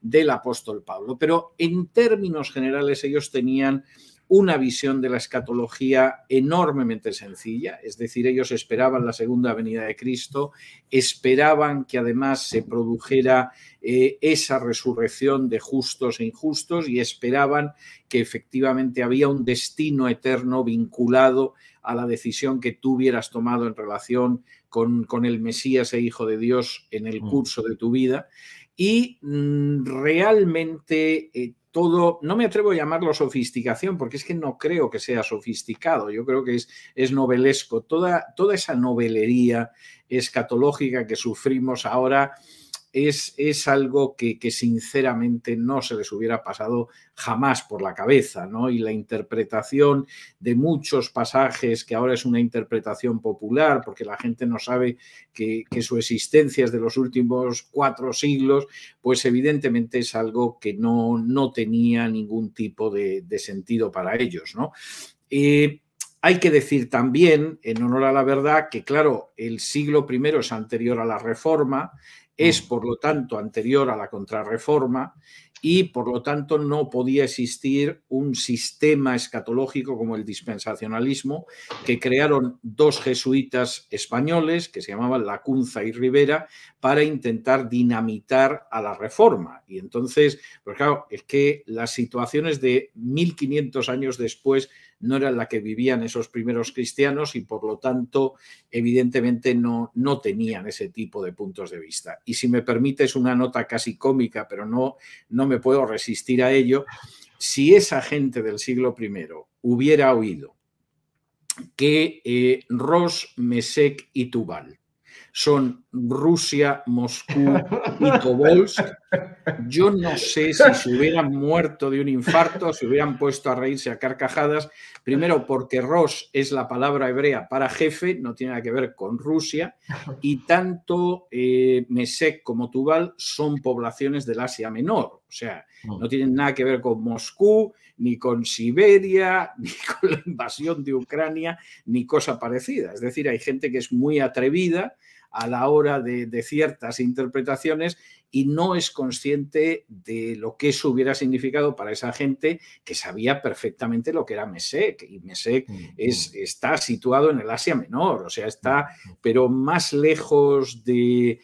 del apóstol Pablo. Pero en términos generales ellos tenían una visión de la escatología enormemente sencilla, es decir, ellos esperaban la segunda venida de Cristo, esperaban que además se produjera esa resurrección de justos e injustos y esperaban que efectivamente había un destino eterno vinculado a la decisión que tú hubieras tomado en relación con el Mesías e Hijo de Dios en el curso de tu vida. Y realmente todo, no me atrevo a llamarlo sofisticación, porque es que no creo que sea sofisticado, yo creo que es novelesco. Toda esa novelería escatológica que sufrimos ahora es algo que sinceramente no se les hubiera pasado jamás por la cabeza, ¿no? Y la interpretación de muchos pasajes, que ahora es una interpretación popular, porque la gente no sabe que su existencia es de los últimos 4 siglos, pues evidentemente es algo que no tenía ningún tipo de sentido para ellos, ¿no? Hay que decir también, en honor a la verdad, que claro, el siglo I es anterior a la Reforma, es por lo tanto anterior a la Contrarreforma y por lo tanto no podía existir un sistema escatológico como el dispensacionalismo que crearon 2 jesuitas españoles que se llamaban Lacunza y Rivera para intentar dinamitar a la Reforma. Y entonces, pues claro, es que las situaciones de 1500 años después no era la que vivían esos primeros cristianos y por lo tanto evidentemente no tenían ese tipo de puntos de vista. Y si me permites una nota casi cómica, pero no me puedo resistir a ello, si esa gente del siglo I hubiera oído que Ros, Mesec y Tubal son Rusia, Moscú y Tobolsk, yo no sé si se hubieran muerto de un infarto, se hubieran puesto a reírse a carcajadas, primero porque Ros es la palabra hebrea para jefe, no tiene nada que ver con Rusia, y tanto Mesec como Tubal son poblaciones del Asia Menor, o sea, no tienen nada que ver con Moscú, ni con Siberia, ni con la invasión de Ucrania, ni cosa parecida. Es decir, hay gente que es muy atrevida a la hora de ciertas interpretaciones y no es consciente de lo que eso hubiera significado para esa gente que sabía perfectamente lo que era Mesec. Y Mesec está situado en el Asia Menor, o sea, está pero más lejos de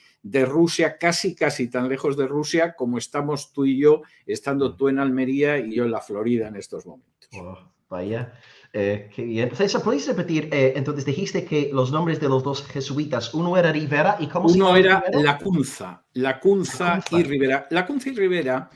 Rusia, casi tan lejos de Rusia como estamos tú y yo, estando tú en Almería y yo en la Florida en estos momentos. Oh, vaya, qué bien. César, ¿podéis repetir? Entonces dijiste que los nombres de los 2 jesuitas, uno era Rivera y ¿cómo se Uno llamaba el era primero? Lacunza y Rivera. Lacunza y Rivera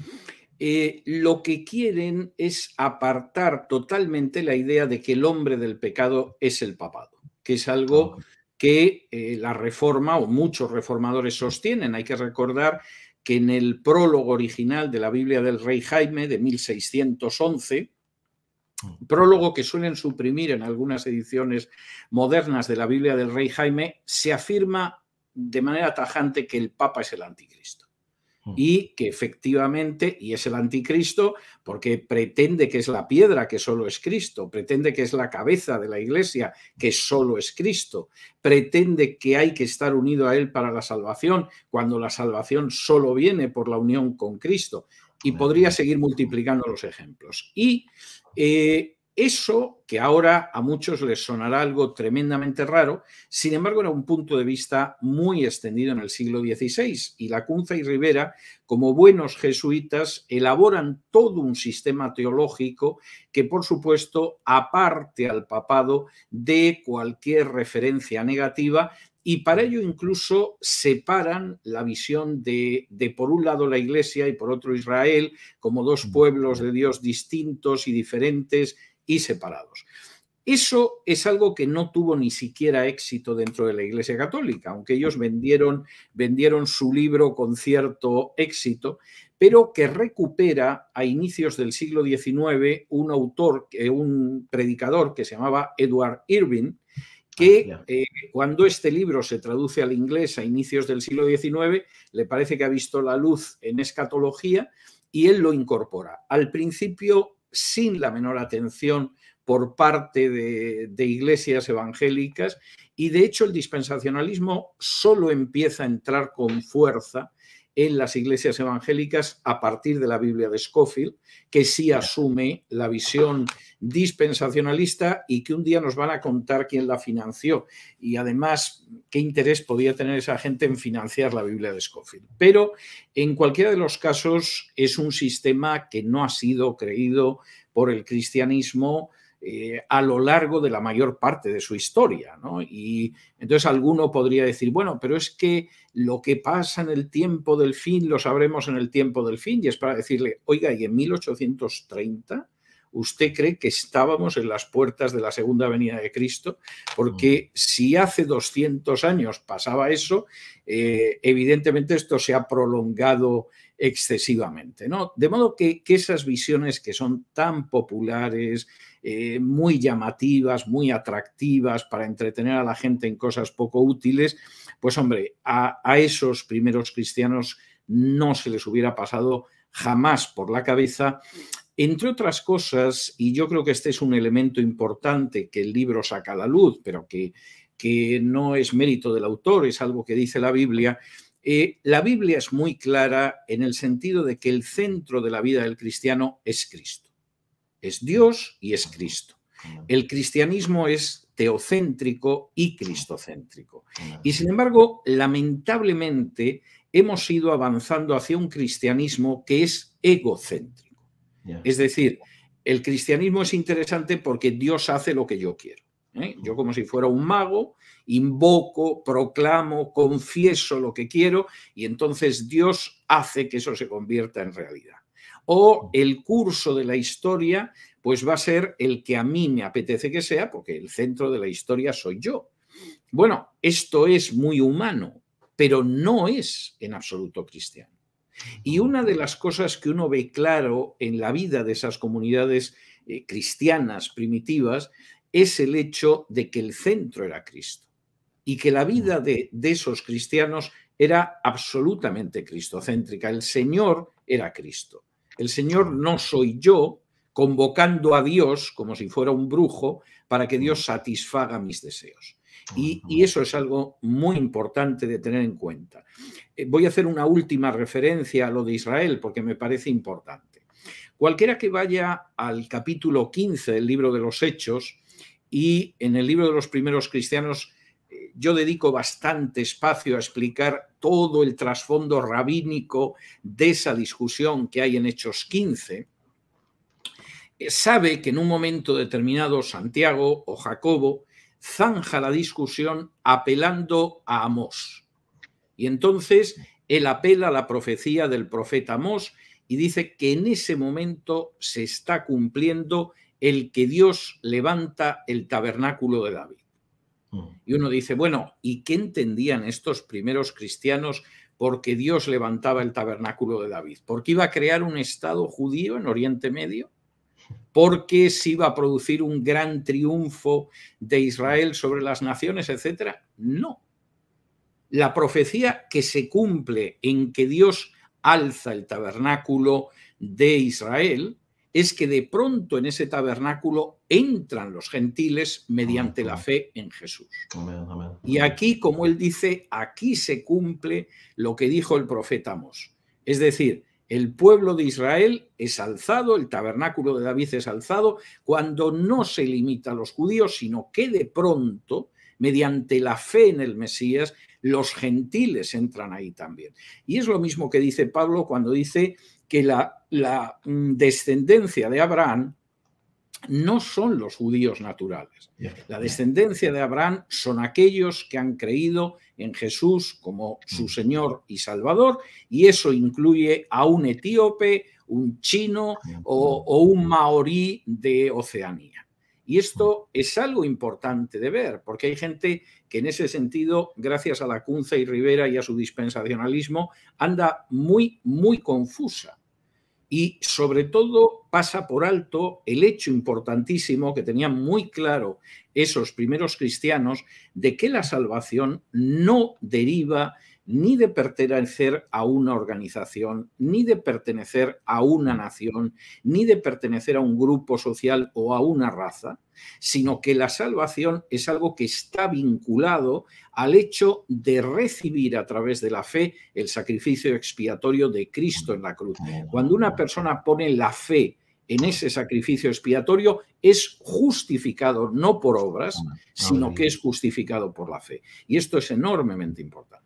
lo que quieren es apartar totalmente la idea de que el hombre del pecado es el papado, que es algo que la Reforma o muchos reformadores sostienen. Hay que recordar que en el prólogo original de la Biblia del Rey Jaime de 1611, prólogo que suelen suprimir en algunas ediciones modernas de la Biblia del Rey Jaime, se afirma de manera tajante que el Papa es el anticristo. y que efectivamente, y es el anticristo, porque pretende que es la piedra, que solo es Cristo, pretende que es la cabeza de la Iglesia, que solo es Cristo, pretende que hay que estar unido a Él para la salvación, cuando la salvación solo viene por la unión con Cristo. Y podría seguir multiplicando los ejemplos. Y eso, que ahora a muchos les sonará algo tremendamente raro, sin embargo era un punto de vista muy extendido en el siglo XVI, y Lacunza y Rivera, como buenos jesuitas, elaboran todo un sistema teológico que, por supuesto, aparte al papado de cualquier referencia negativa, y para ello incluso separan la visión de por un lado la Iglesia y por otro Israel, como dos pueblos de Dios distintos y diferentes y separados. Eso es algo que no tuvo ni siquiera éxito dentro de la Iglesia Católica, aunque ellos vendieron su libro con cierto éxito, pero que recupera a inicios del siglo XIX un autor, un predicador que se llamaba Edward Irving, que cuando este libro se traduce al inglés a inicios del siglo XIX, le parece que ha visto la luz en escatología y él lo incorpora. Al principio, sin la menor atención por parte de iglesias evangélicas, y de hecho el dispensacionalismo solo empieza a entrar con fuerza en las iglesias evangélicas a partir de la Biblia de Scofield, que sí asume la visión dispensacionalista y que un día nos van a contar quién la financió y además qué interés podía tener esa gente en financiar la Biblia de Scofield. Pero en cualquiera de los casos es un sistema que no ha sido creído por el cristianismo a lo largo de la mayor parte de su historia, ¿no? Y entonces alguno podría decir, bueno, pero es que lo que pasa en el tiempo del fin lo sabremos en el tiempo del fin, y es para decirle, oiga, ¿y en 1830 usted cree que estábamos en las puertas de la segunda venida de Cristo? Porque si hace 200 años pasaba eso, evidentemente esto se ha prolongado excesivamente, ¿no? De modo que esas visiones que son tan populares, muy llamativas, muy atractivas para entretener a la gente en cosas poco útiles, pues hombre, a esos primeros cristianos no se les hubiera pasado jamás por la cabeza, entre otras cosas, y yo creo que este es un elemento importante que el libro saca a la luz, pero que no es mérito del autor, es algo que dice la Biblia. La Biblia es muy clara en el sentido de que el centro de la vida del cristiano es Cristo. Es Dios y es Cristo. El cristianismo es teocéntrico y cristocéntrico. Y sin embargo, lamentablemente, hemos ido avanzando hacia un cristianismo que es egocéntrico. Es decir, el cristianismo es interesante porque Dios hace lo que yo quiero. Yo, como si fuera un mago, invoco, proclamo, confieso lo que quiero y entonces Dios hace que eso se convierta en realidad. O el curso de la historia pues va a ser el que a mí me apetece que sea, porque el centro de la historia soy yo. Bueno, esto es muy humano, pero no es en absoluto cristiano. Y una de las cosas que uno ve claro en la vida de esas comunidades cristianas primitivas es el hecho de que el centro era Cristo y que la vida de esos cristianos era absolutamente cristocéntrica. El Señor era Cristo. El Señor no soy yo convocando a Dios como si fuera un brujo para que Dios satisfaga mis deseos. Y eso es algo muy importante de tener en cuenta. Voy a hacer una última referencia a lo de Israel porque me parece importante. Cualquiera que vaya al capítulo 15 del libro de los Hechos, y en el libro de los primeros cristianos yo dedico bastante espacio a explicar todo el trasfondo rabínico de esa discusión que hay en Hechos 15, sabe que en un momento determinado Santiago o Jacobo zanja la discusión apelando a Amós. Y entonces él apela a la profecía del profeta Amós y dice que en ese momento se está cumpliendo el que Dios levanta el tabernáculo de David. Y uno dice, bueno, ¿y qué entendían estos primeros cristianos porque Dios levantaba el tabernáculo de David? ¿Porque iba a crear un estado judío en Oriente Medio? ¿Porque se iba a producir un gran triunfo de Israel sobre las naciones, etcétera? No. La profecía que se cumple en que Dios alza el tabernáculo de Israel, es que de pronto en ese tabernáculo entran los gentiles mediante la fe en Jesús. Y aquí, como él dice, aquí se cumple lo que dijo el profeta Amós. Es decir, el pueblo de Israel es alzado, el tabernáculo de David es alzado, cuando no se limita a los judíos, sino que de pronto, mediante la fe en el Mesías, los gentiles entran ahí también. Y es lo mismo que dice Pablo cuando dice que la descendencia de Abraham no son los judíos naturales. La descendencia de Abraham son aquellos que han creído en Jesús como su Señor y Salvador, y eso incluye a un etíope, un chino o un maorí de Oceanía. Y esto es algo importante de ver, porque hay gente que en ese sentido, gracias a Lacunza y Rivera y a su dispensacionalismo, anda muy, muy confusa. Y sobre todo pasa por alto el hecho importantísimo que tenían muy claro esos primeros cristianos de que la salvación no deriva ni de pertenecer a una organización, ni de pertenecer a una nación, ni de pertenecer a un grupo social o a una raza, sino que la salvación es algo que está vinculado al hecho de recibir a través de la fe el sacrificio expiatorio de Cristo en la cruz. Cuando una persona pone la fe en ese sacrificio expiatorio, es justificado no por obras, sino que es justificado por la fe. Y esto es enormemente importante.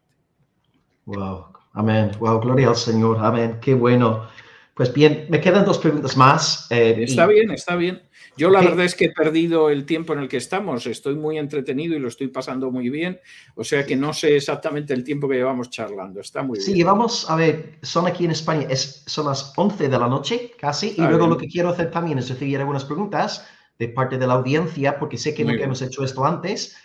Wow, amén. Wow, gloria al Señor. Amén. Qué bueno. Pues bien, me quedan dos preguntas más. Está bien, está bien. Yo la verdad es que he perdido el tiempo en el que estamos. Estoy muy entretenido y lo estoy pasando muy bien. O sea que no sé exactamente el tiempo que llevamos charlando. Está muy bien. Sí, vamos a ver, son aquí en España, son las 11 de la noche casi. Y luego bien. lo que quiero hacer también es recibir algunas preguntas de parte de la audiencia, porque sé que nunca hemos hecho esto antes.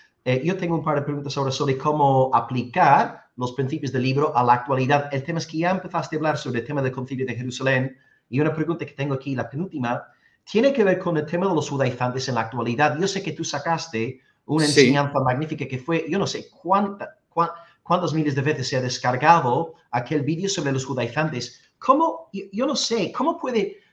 Yo tengo un par de preguntas ahora sobre cómo aplicar los principios del libro a la actualidad. El tema es que ya empezaste a hablar sobre el tema del Concilio de Jerusalén, y una pregunta que tengo aquí, la penúltima, tiene que ver con el tema de los judaizantes en la actualidad. Yo sé que tú sacaste una enseñanza magnífica que fue, yo no sé cuántas miles de veces se ha descargado aquel vídeo sobre los judaizantes. ¿Cómo, yo no sé,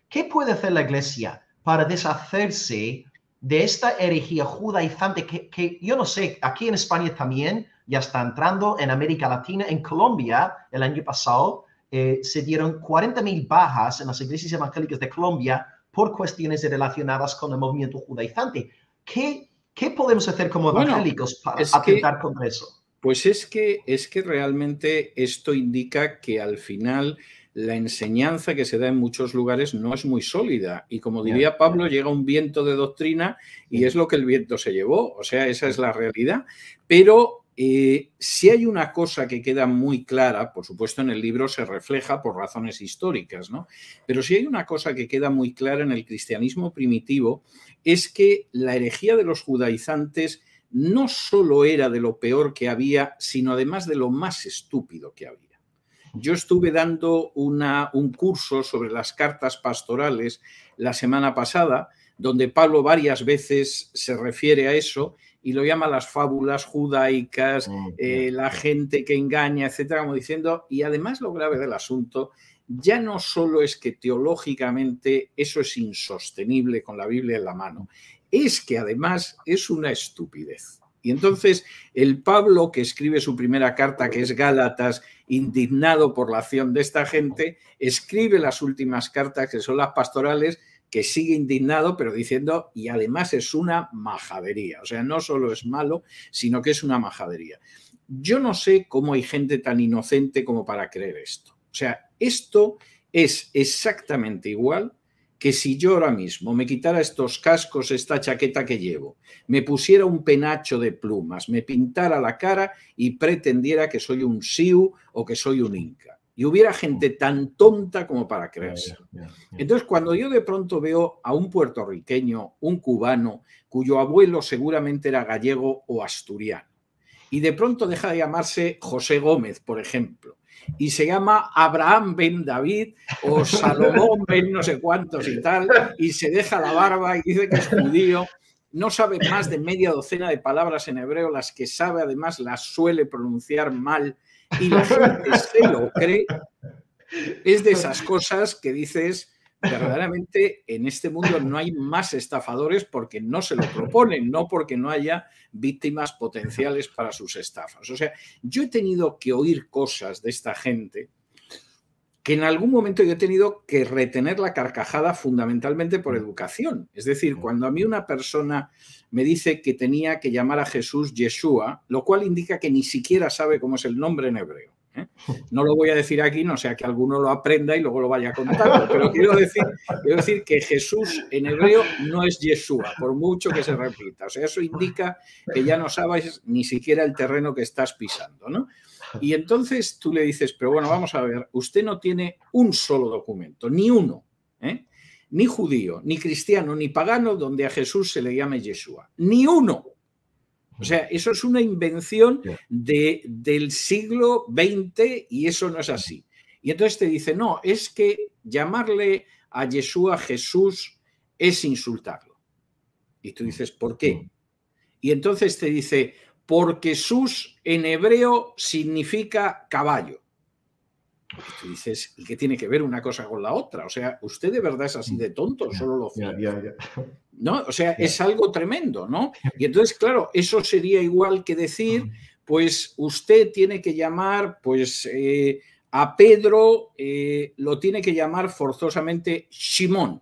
qué puede hacer la Iglesia para deshacerse de esta herejía judaizante que yo no sé, aquí en España también ya está entrando, en América Latina, en Colombia, el año pasado, se dieron 40.000 bajas en las iglesias evangélicas de Colombia por cuestiones relacionadas con el movimiento judaizante. ¿Qué podemos hacer como evangélicos para atentar contra eso? Pues es que realmente esto indica que al final la enseñanza que se da en muchos lugares no es muy sólida. Y como diría Pablo, llega un viento de doctrina y es lo que el viento se llevó. O sea, esa es la realidad. Pero si hay una cosa que queda muy clara, por supuesto en el libro se refleja por razones históricas, ¿no? Pero si hay una cosa que queda muy clara en el cristianismo primitivo, es que la herejía de los judaizantes no solo era de lo peor que había, sino además de lo más estúpido que había. Yo estuve dando un curso sobre las cartas pastorales la semana pasada, donde Pablo varias veces se refiere a eso y lo llama las fábulas judaicas, la gente que engaña, etcétera, como diciendo, y además lo grave del asunto ya no solo es que teológicamente eso es insostenible con la Biblia en la mano, es que además es una estupidez. Y entonces el Pablo, que escribe su primera carta, que es Gálatas, indignado por la acción de esta gente, escribe las últimas cartas, que son las pastorales, que sigue indignado, pero diciendo, y además es una majadería. O sea, no solo es malo, sino que es una majadería. Yo no sé cómo hay gente tan inocente como para creer esto. O sea, esto es exactamente igual que si yo ahora mismo me quitara estos cascos, esta chaqueta que llevo, me pusiera un penacho de plumas, me pintara la cara y pretendiera que soy un siu o que soy un inca. Y hubiera gente tan tonta como para creerse. Entonces, cuando yo de pronto veo a un puertorriqueño, un cubano, cuyo abuelo seguramente era gallego o asturiano, y de pronto deja de llamarse José Gómez, por ejemplo, y se llama Abraham ben David o Salomón ben no sé cuántos y tal, y se deja la barba y dice que es judío, no sabe más de media docena de palabras en hebreo, las que sabe además las suele pronunciar mal, y la gente se lo cree, Es de esas cosas que dices, verdaderamente en este mundo no hay más estafadores porque no se lo proponen, no porque no haya víctimas potenciales para sus estafas. O sea, yo he tenido que oír cosas de esta gente que en algún momento yo he tenido que retener la carcajada fundamentalmente por educación. Es decir, cuando a mí una persona me dice que tenía que llamar a Jesús Yeshua, lo cual indica que ni siquiera sabe cómo es el nombre en hebreo. No lo voy a decir aquí, no sea que alguno lo aprenda y luego lo vaya contando, pero quiero decir que Jesús en hebreo no es Yeshua, por mucho que se repita. O sea, eso indica que ya no sabes ni siquiera el terreno que estás pisando, ¿no? Y entonces tú le dices, pero bueno, vamos a ver, usted no tiene un solo documento, ni uno, ni judío, ni cristiano, ni pagano, donde a Jesús se le llame Yeshua. Ni uno. O sea, eso es una invención del siglo XX y eso no es así. Y entonces te dice, no, es que llamarle a Yeshua Jesús es insultarlo. Y tú dices, ¿por qué? Y entonces te dice, porque sus en hebreo significa caballo. Y tú dices, ¿y qué tiene que ver una cosa con la otra? O sea, ¿usted de verdad es así de tonto? Solo lo finge. ¿No? O sea, es algo tremendo, ¿no? Y entonces, claro, eso sería igual que decir, pues usted tiene que llamar, pues a Pedro lo tiene que llamar forzosamente Shimón.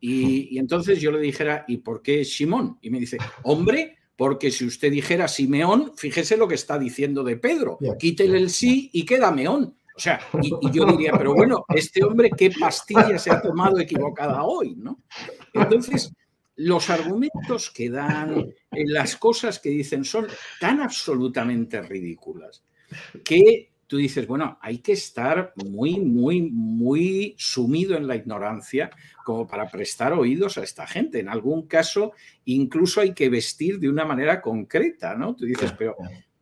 Y entonces yo le dijera, ¿y por qué Shimón? Y me dice, hombre, porque si usted dijera Simeón, fíjese lo que está diciendo de Pedro, quítele el sí y queda Meón. O sea, y yo diría, pero bueno, este hombre, ¿qué pastilla se ha tomado equivocada hoy, ¿no? Entonces, los argumentos que dan, las cosas que dicen son tan absolutamente ridículas que tú dices, bueno, hay que estar muy, muy, muy sumido en la ignorancia como para prestar oídos a esta gente. En algún caso, incluso hay que vestir de una manera concreta, ¿no? Tú dices,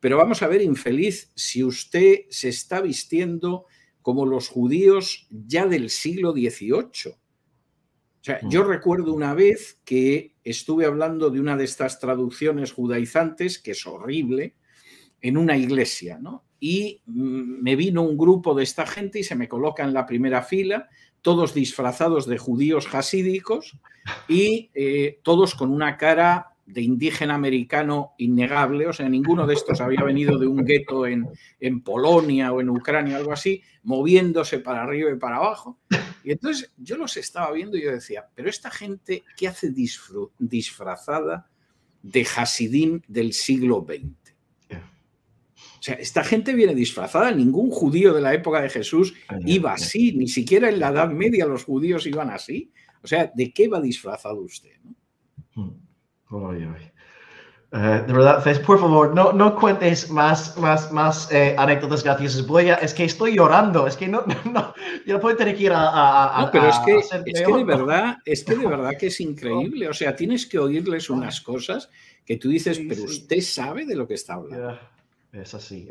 pero vamos a ver, infeliz, si usted se está vistiendo como los judíos ya del siglo XVIII. O sea, yo recuerdo una vez que estuve hablando de una de estas traducciones judaizantes, que es horrible, en una iglesia, ¿no? Y me vino un grupo de esta gente y se me coloca en la primera fila, todos disfrazados de judíos hasídicos y todos con una cara de indígena americano innegable. O sea, ninguno de estos había venido de un gueto en Polonia o en Ucrania, algo así, moviéndose para arriba y para abajo. Y entonces yo los estaba viendo y yo decía, pero esta gente, ¿qué hace disfrazada de hasidim del siglo XX? O sea, esta gente viene disfrazada. Ningún judío de la época de Jesús iba así. Ni siquiera en la Edad Media los judíos iban así. O sea, ¿de qué va disfrazado usted, ¿no? De verdad, Fes, por favor, no cuentes más anécdotas graciosas. Es que estoy llorando. Es que no, yo no puedo tener que ir a no, pero es que de verdad que es increíble. O sea, tienes que oírles unas cosas que tú dices, pero usted sabe de lo que está hablando. Es así.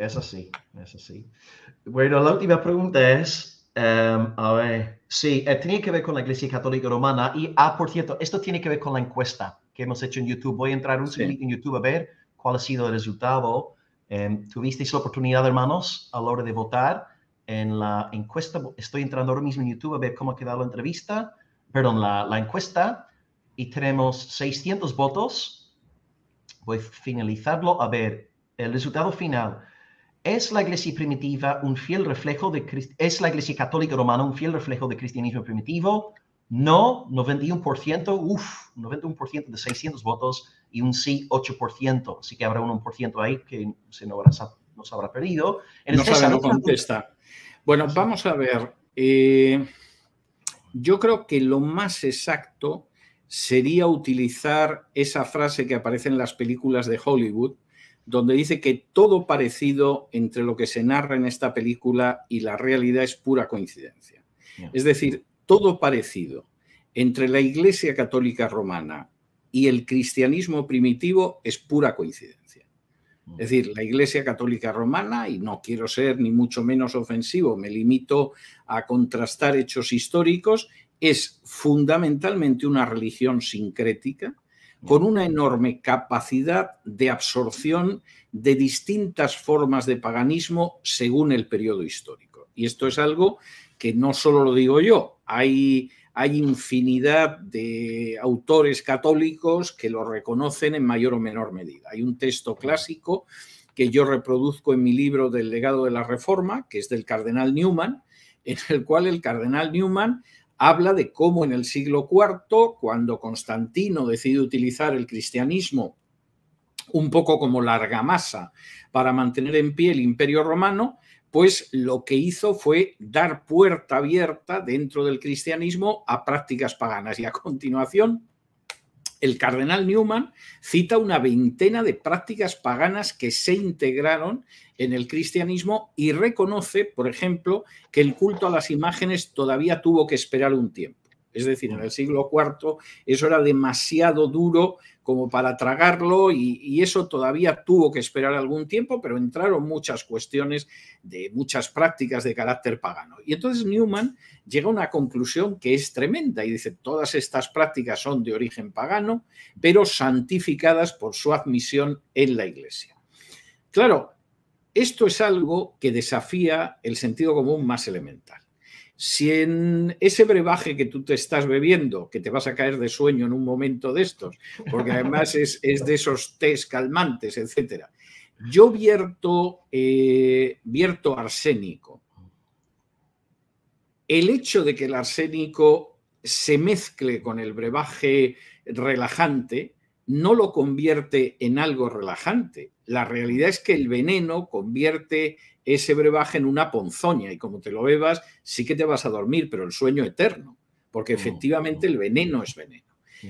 Bueno, la última pregunta es, a ver, sí, tenía que ver con la Iglesia Católica Romana y, por cierto, esto tiene que ver con la encuesta que hemos hecho en YouTube. Voy a entrar un segundito en YouTube a ver cuál ha sido el resultado. ¿Tuvisteis la oportunidad, hermanos, a la hora de votar en la encuesta? Estoy entrando ahora mismo en YouTube a ver cómo ha quedado la encuesta, y tenemos 600 votos. Voy a finalizarlo. A ver, el resultado final. ¿Es la Iglesia primitiva un fiel reflejo ¿Es la Iglesia Católica Romana un fiel reflejo del cristianismo primitivo? No, 91%, 91% de 600 votos, y un sí, 8%. Así que habrá un 1% ahí que se nos habrá perdido. No contesta. Bueno, vamos a ver. Yo creo que lo más exacto sería utilizar esa frase que aparece en las películas de Hollywood, donde dice que todo parecido entre lo que se narra en esta película y la realidad es pura coincidencia. Es decir, todo parecido entre la Iglesia Católica Romana y el cristianismo primitivo es pura coincidencia. Es decir, la Iglesia Católica Romana, y no quiero ser ni mucho menos ofensivo, me limito a contrastar hechos históricos, es fundamentalmente una religión sincrética, con una enorme capacidad de absorción de distintas formas de paganismo según el periodo histórico. Y esto es algo que no solo lo digo yo, hay infinidad de autores católicos que lo reconocen en mayor o menor medida. Hay un texto clásico que yo reproduzco en mi libro del legado de la Reforma, que es del cardenal Newman, en el cual el cardenal Newman habla de cómo en el siglo IV, cuando Constantino decide utilizar el cristianismo un poco como la argamasa para mantener en pie el Imperio Romano, pues lo que hizo fue dar puerta abierta dentro del cristianismo a prácticas paganas. Y a continuación, el cardenal Newman cita una veintena de prácticas paganas que se integraron en el cristianismo y reconoce, por ejemplo, que el culto a las imágenes todavía tuvo que esperar un tiempo. Es decir, en el siglo IV eso era demasiado duro como para tragarlo y eso todavía tuvo que esperar algún tiempo, pero entraron muchas cuestiones de muchas prácticas de carácter pagano. Y entonces Newman llega a una conclusión que es tremenda y dice, todas estas prácticas son de origen pagano, pero santificadas por su admisión en la Iglesia. Claro, esto es algo que desafía el sentido común más elemental. Si en ese brebaje que tú te estás bebiendo, que te vas a caer de sueño en un momento de estos, porque además es de esos tés calmantes, etcétera, yo vierto arsénico, el hecho de que el arsénico se mezcle con el brebaje relajante no lo convierte en algo relajante. La realidad es que el veneno convierte ese brebaje en una ponzoña y como te lo bebas sí que te vas a dormir, pero el sueño eterno, porque efectivamente el veneno es veneno.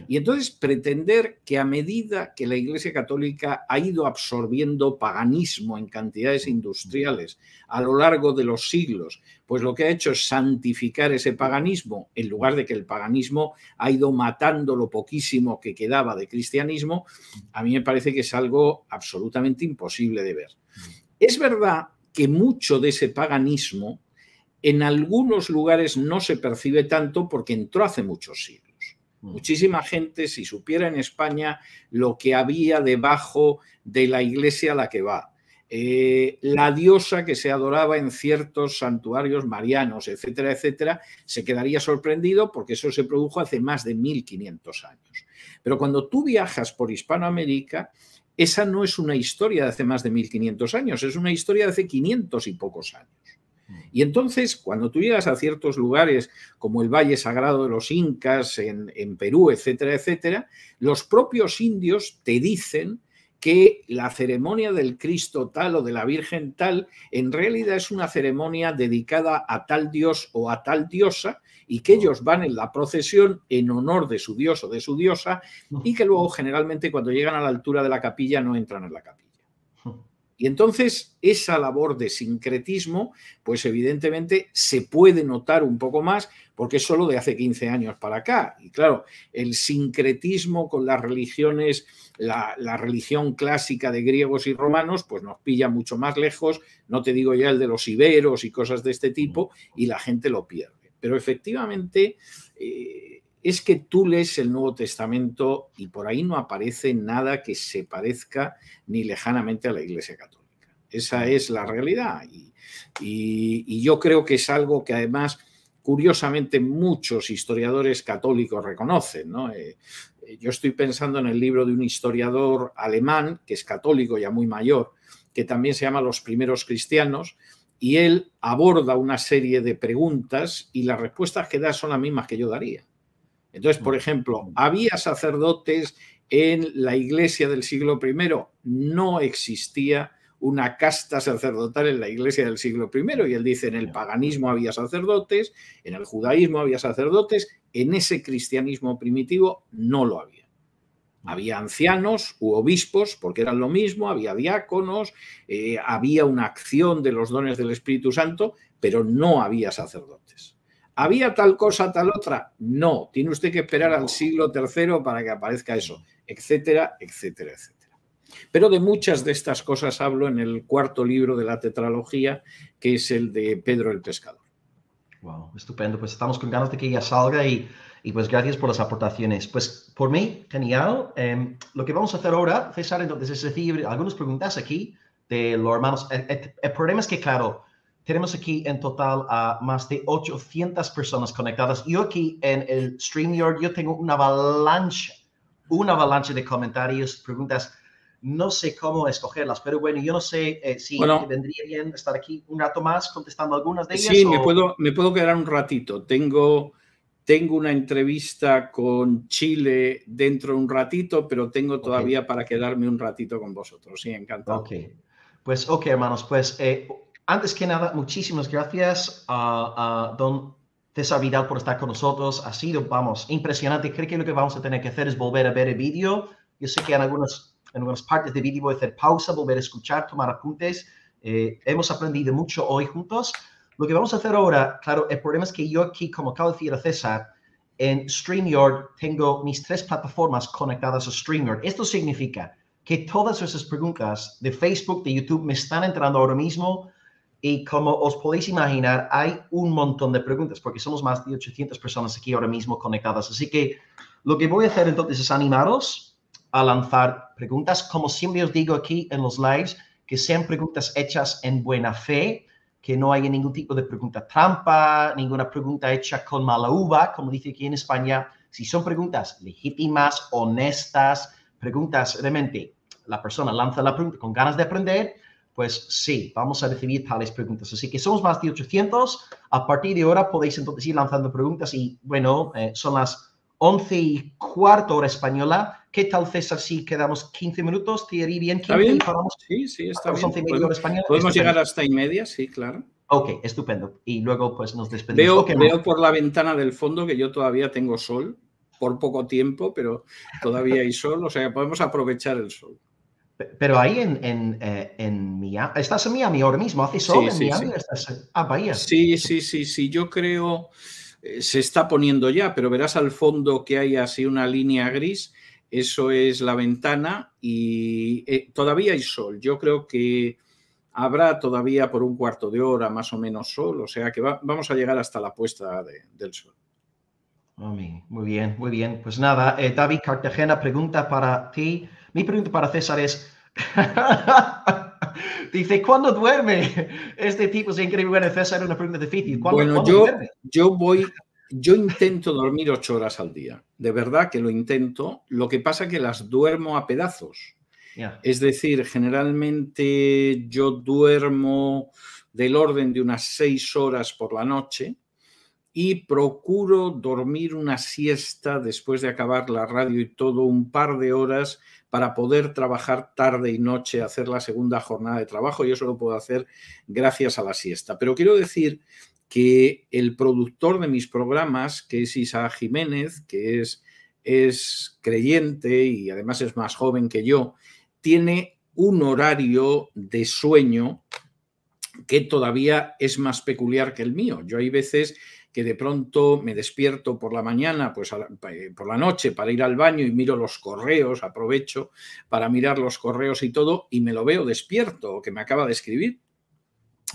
Y entonces pretender que a medida que la Iglesia Católica ha ido absorbiendo paganismo en cantidades industriales a lo largo de los siglos, pues lo que ha hecho es santificar ese paganismo en lugar de que el paganismo ha ido matando lo poquísimo que quedaba de cristianismo, a mí me parece que es algo absolutamente imposible de ver. Es verdad que mucho de ese paganismo en algunos lugares no se percibe tanto porque entró hace muchos siglos. Muchísima gente, si supiera en España lo que había debajo de la iglesia a la que va, la diosa que se adoraba en ciertos santuarios marianos, etcétera, etcétera, se quedaría sorprendido porque eso se produjo hace más de 1500 años. Pero cuando tú viajas por Hispanoamérica, esa no es una historia de hace más de 1500 años, es una historia de hace 500 y pocos años. Y entonces, cuando tú llegas a ciertos lugares como el Valle Sagrado de los Incas, en Perú, etcétera, etcétera, los propios indios te dicen que la ceremonia del Cristo tal o de la Virgen tal en realidad es una ceremonia dedicada a tal dios o a tal diosa y que ellos van en la procesión en honor de su dios o de su diosa y que luego generalmente cuando llegan a la altura de la capilla no entran en la capilla. Y entonces esa labor de sincretismo, pues evidentemente se puede notar un poco más porque es solo de hace 15 años para acá. Y claro, el sincretismo con las religiones, la religión clásica de griegos y romanos, pues nos pilla mucho más lejos, no te digo ya el de los iberos y cosas de este tipo, y la gente lo pierde. Pero efectivamente es que tú lees el Nuevo Testamento y por ahí no aparece nada que se parezca ni lejanamente a la Iglesia Católica. Esa es la realidad y yo creo que es algo que además, curiosamente, muchos historiadores católicos reconocen, ¿no? Yo estoy pensando en el libro de un historiador alemán, que es católico ya muy mayor, que también se llama Los primeros cristianos, y él aborda una serie de preguntas y las respuestas que da son las mismas que yo daría. Entonces, por ejemplo, ¿había sacerdotes en la iglesia del siglo I? No existía una casta sacerdotal en la iglesia del siglo I. Y él dice, en el paganismo había sacerdotes, en el judaísmo había sacerdotes, en ese cristianismo primitivo no lo había. Había ancianos u obispos, porque eran lo mismo, había diáconos, había una acción de los dones del Espíritu Santo, pero no había sacerdotes. ¿Había tal cosa, tal otra? No. Tiene usted que esperar al siglo III para que aparezca eso, etcétera, etcétera, etcétera. Pero de muchas de estas cosas hablo en el cuarto libro de la tetralogía, que es el de Pedro el Pescador. Wow, estupendo. Pues estamos con ganas de que ya salga y pues gracias por las aportaciones. Pues por mí, genial. Lo que vamos a hacer ahora, César, entonces es recibir algunas preguntas aquí de los hermanos. El problema es que, claro, tenemos aquí en total a más de 800 personas conectadas. Yo aquí en el StreamYard, yo tengo una avalancha de comentarios, preguntas. No sé cómo escogerlas, pero bueno, yo no sé si te vendría bien estar aquí un rato más contestando algunas de ellas. Sí, me puedo quedar un ratito. Tengo una entrevista con Chile dentro de un ratito, pero tengo todavía para quedarme un ratito con vosotros. Sí, encantado. Pues, hermanos, pues antes que nada, muchísimas gracias a don César Vidal por estar con nosotros. Ha sido, vamos, impresionante. Creo que lo que vamos a tener que hacer es volver a ver el vídeo. Yo sé que en algunas partes del vídeo voy a hacer pausa, volver a escuchar, tomar apuntes. Hemos aprendido mucho hoy juntos. Lo que vamos a hacer ahora, claro, el problema es que yo aquí, como acabo de decir a César, en StreamYard tengo mis 3 plataformas conectadas a StreamYard. Esto significa que todas esas preguntas de Facebook, de YouTube, me están entrando ahora mismo y como os podéis imaginar, hay un montón de preguntas porque somos más de 800 personas aquí ahora mismo conectadas. Así que lo que voy a hacer entonces es animaros a lanzar preguntas. Como siempre os digo aquí en los lives, que sean preguntas hechas en buena fe, que no haya ningún tipo de pregunta trampa, ninguna pregunta hecha con mala uva, como dice aquí en España. Si son preguntas legítimas, honestas, preguntas realmente, la persona lanza la pregunta con ganas de aprender, pues sí, vamos a recibir tales preguntas. Así que somos más de 800. A partir de ahora podéis entonces ir lanzando preguntas y bueno, son las 11:15 hora española. ¿Qué tal, César, si quedamos 15 minutos? ¿Te iría bien 15 y paramos? Sí, está bien. 11:30 hora española. Podemos llegar hasta y media, sí, claro. Ok, estupendo. Y luego pues nos despedimos. Veo por la ventana del fondo que yo todavía tengo sol, por poco tiempo, pero todavía hay sol, o sea que podemos aprovechar el sol. Pero ahí en Miami, ¿estás en Miami ahora mismo? ¿Hace sol en Miami? ¿Estás Bahía? Sí, yo creo, se está poniendo ya, pero verás al fondo que hay así una línea gris, eso es la ventana y todavía hay sol. Yo creo que habrá todavía por un cuarto de hora más o menos sol, o sea que vamos a llegar hasta la puesta del sol. Muy bien, muy bien. Pues nada, David Cartagena pregunta para ti. Mi pregunta para César es, dice, ¿cuándo duerme? Este tipo es increíble. Bueno, César, una pregunta difícil. ¿Cuándo duerme? Yo intento dormir 8 horas al día. De verdad que lo intento. Lo que pasa es que las duermo a pedazos. Yeah. Es decir, generalmente yo duermo del orden de unas 6 horas por la noche y procuro dormir una siesta después de acabar la radio y todo, un par de horas para poder trabajar tarde y noche, hacer la segunda jornada de trabajo, y eso lo puedo hacer gracias a la siesta. Pero quiero decir que el productor de mis programas, que es Isaac Jiménez, que es creyente y además es más joven que yo, tiene un horario de sueño que todavía es más peculiar que el mío. Yo hay veces que de pronto me despierto por la mañana, pues por la noche para ir al baño y miro los correos, aprovecho para mirar los correos y todo, y me lo veo despierto, o que me acaba de escribir.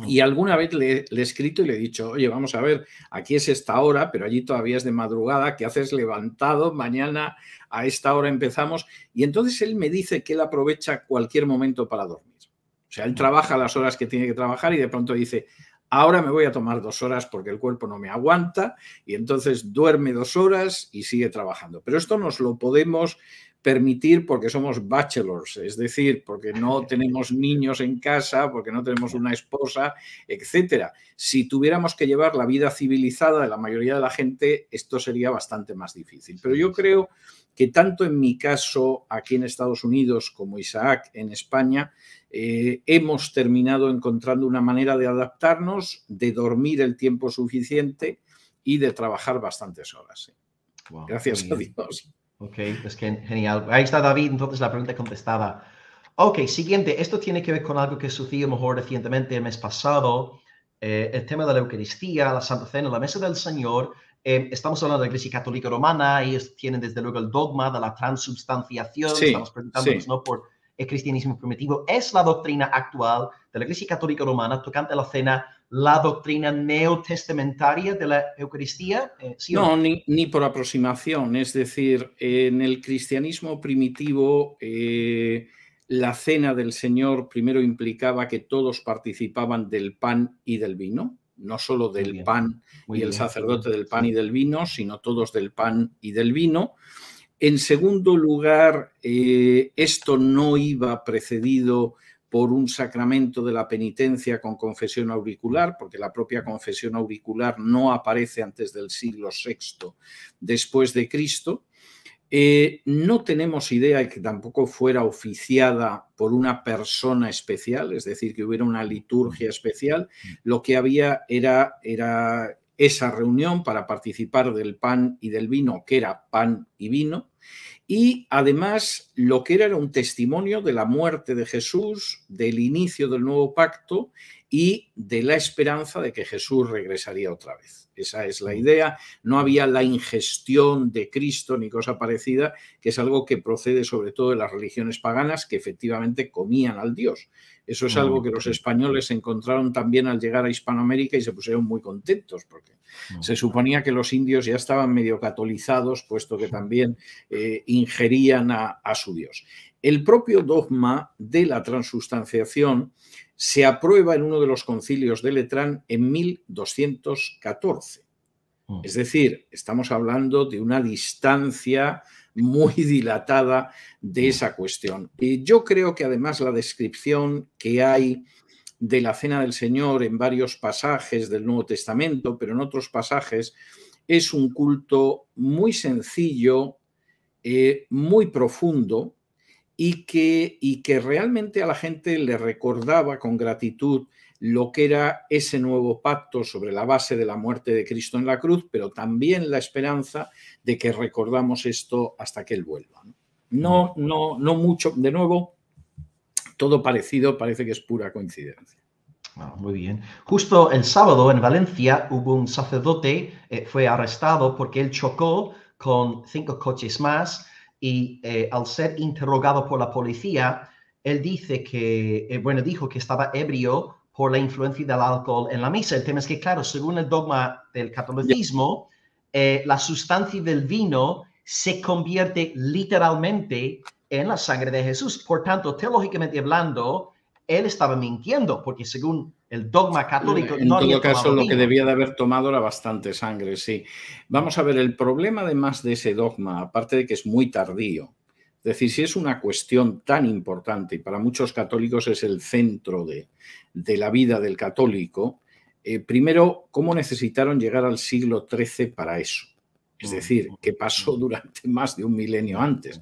Y alguna vez le he escrito y le he dicho, oye, vamos a ver, aquí es esta hora, pero allí todavía es de madrugada, ¿qué haces levantado? Mañana a esta hora empezamos. Y entonces él me dice que él aprovecha cualquier momento para dormir. O sea, él trabaja las horas que tiene que trabajar y de pronto dice, ahora me voy a tomar 2 horas porque el cuerpo no me aguanta, y entonces duerme 2 horas y sigue trabajando. Pero esto nos lo podemos permitir porque somos bachelors, es decir, porque no tenemos niños en casa, porque no tenemos una esposa, etcétera. Si tuviéramos que llevar la vida civilizada de la mayoría de la gente, esto sería bastante más difícil. Pero yo creo que tanto en mi caso aquí en Estados Unidos como Isaac en España, hemos terminado encontrando una manera de adaptarnos, de dormir el tiempo suficiente y de trabajar bastantes horas. ¿Sí? Wow, gracias a Dios. Ok, es que genial. Ahí está David, entonces la pregunta contestada. Ok, siguiente. Esto tiene que ver con algo que sucedió mejor recientemente el mes pasado. El tema de la Eucaristía, la Santa Cena, la Mesa del Señor. Estamos hablando de la Iglesia Católica Romana. Ellos tienen desde luego el dogma de la transubstanciación. Sí, estamos preguntándonos, ¿no?, por el cristianismo primitivo. ¿Es la doctrina actual de la Iglesia Católica Romana tocante la cena la doctrina neotestamentaria de la Eucaristía? ¿Sí no, ni por aproximación. Es decir, en el cristianismo primitivo la cena del Señor primero implicaba que todos participaban del pan y del vino, no solo del pan y el sacerdote del pan y del vino, sino todos del pan y del vino. En segundo lugar, esto no iba precedido por un sacramento de la penitencia con confesión auricular, porque la propia confesión auricular no aparece antes del siglo VI después de Cristo. No tenemos idea de que tampoco fuera oficiada por una persona especial, es decir, que hubiera una liturgia especial. Lo que había era esa reunión para participar del pan y del vino, que era pan y vino. Y además lo que era un testimonio de la muerte de Jesús, del inicio del nuevo pacto y de la esperanza de que Jesús regresaría otra vez. Esa es la idea. No había la ingestión de Cristo ni cosa parecida, que es algo que procede sobre todo de las religiones paganas, que efectivamente comían al Dios. Eso es algo que los españoles encontraron también al llegar a Hispanoamérica y se pusieron muy contentos, porque se suponía que los indios ya estaban medio catolizados, puesto que también ingerían a su Dios. El propio dogma de la transustanciación se aprueba en uno de los concilios de Letrán en 1214. Es decir, estamos hablando de una distancia muy dilatada de esa cuestión. Y yo creo que además la descripción que hay de la Cena del Señor en varios pasajes del Nuevo Testamento, pero en otros pasajes, es un culto muy sencillo, muy profundo, y que realmente a la gente le recordaba con gratitud lo que era ese nuevo pacto sobre la base de la muerte de Cristo en la cruz, pero también la esperanza de que recordamos esto hasta que Él vuelva. No mucho, de nuevo, todo parecido, parece que es pura coincidencia. Muy bien. Justo el sábado en Valencia hubo un sacerdote, fue arrestado porque él chocó con 5 coches más y al ser interrogado por la policía, él dice que, dijo que estaba ebrio por la influencia del alcohol en la misa. El tema es que, claro, según el dogma del catolicismo, la sustancia del vino se convierte literalmente en la sangre de Jesús. Por tanto, teológicamente hablando, él estaba mintiendo, porque según el dogma católico en no había todo caso tomado lo vino. que debía de haber tomado era bastante sangre, sí. Vamos a ver, el problema además de ese dogma, aparte de que es muy tardío, es decir, si es una cuestión tan importante y para muchos católicos es el centro de la vida del católico, primero, ¿cómo necesitaron llegar al siglo XIII para eso? Es decir, que pasó durante más de un milenio antes.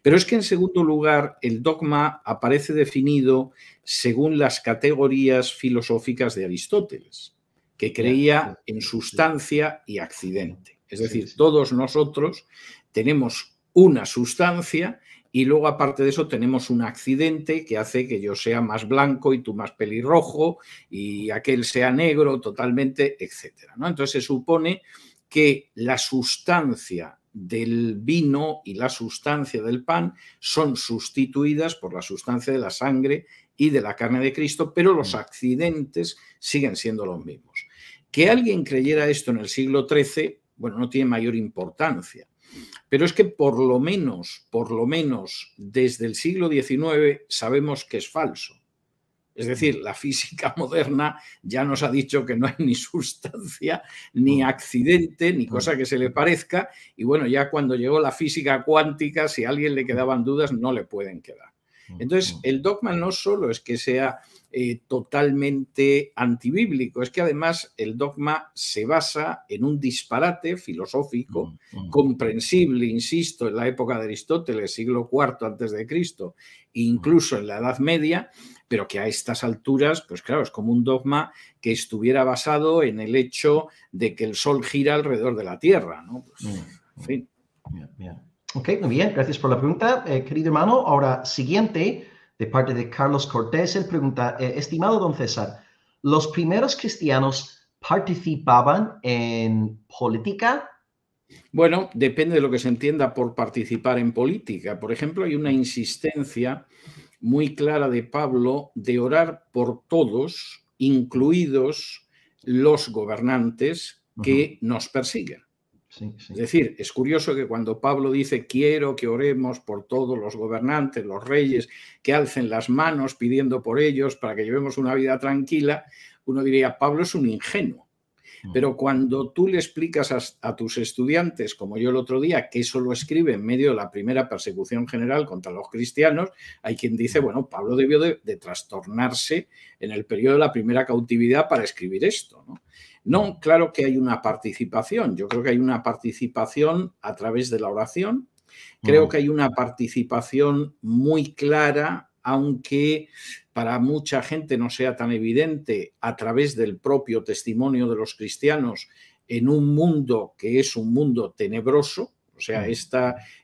Pero es que en segundo lugar, el dogma aparece definido según las categorías filosóficas de Aristóteles, que creía en sustancia y accidente. Es decir, todos nosotros tenemos una sustancia y luego aparte de eso tenemos un accidente que hace que yo sea más blanco y tú más pelirrojo y aquel sea negro totalmente, etcétera, ¿no? Entonces se supone que la sustancia del vino y la sustancia del pan son sustituidas por la sustancia de la sangre y de la carne de Cristo, pero los accidentes siguen siendo los mismos. Que alguien creyera esto en el siglo XIII, bueno, no tiene mayor importancia, pero es que por lo menos desde el siglo XIX sabemos que es falso. Es decir, la física moderna ya nos ha dicho que no hay ni sustancia, ni accidente, ni cosa que se le parezca. Y bueno, ya cuando llegó la física cuántica, si a alguien le quedaban dudas, no le pueden quedar. Entonces, el dogma no solo es que sea totalmente antibíblico, es que además el dogma se basa en un disparate filosófico, comprensible, insisto, en la época de Aristóteles, siglo IV antes de Cristo, incluso en la Edad Media, pero que a estas alturas, pues claro, es como un dogma que estuviera basado en el hecho de que el Sol gira alrededor de la Tierra, ¿no? Pues, en fin. Ok, muy bien, gracias por la pregunta, querido hermano. Ahora, siguiente, de parte de Carlos Cortés, él pregunta, estimado don César, ¿los primeros cristianos participaban en política? Bueno, depende de lo que se entienda por participar en política. Por ejemplo, hay una insistencia muy clara de Pablo de orar por todos, incluidos los gobernantes que nos persiguen. Sí, sí. Es decir, es curioso que cuando Pablo dice quiero que oremos por todos los gobernantes, los reyes, que alcen las manos pidiendo por ellos para que llevemos una vida tranquila, uno diría, Pablo es un ingenuo. Pero cuando tú le explicas a tus estudiantes, como yo el otro día, que eso lo escribe en medio de la primera persecución general contra los cristianos, hay quien dice, bueno, Pablo debió de trastornarse en el periodo de la primera cautividad para escribir esto, ¿no? No, claro que hay una participación. Yo creo que hay una participación a través de la oración. Creo que hay una participación muy clara, aunque para mucha gente no sea tan evidente, a través del propio testimonio de los cristianos en un mundo que es un mundo tenebroso. O sea,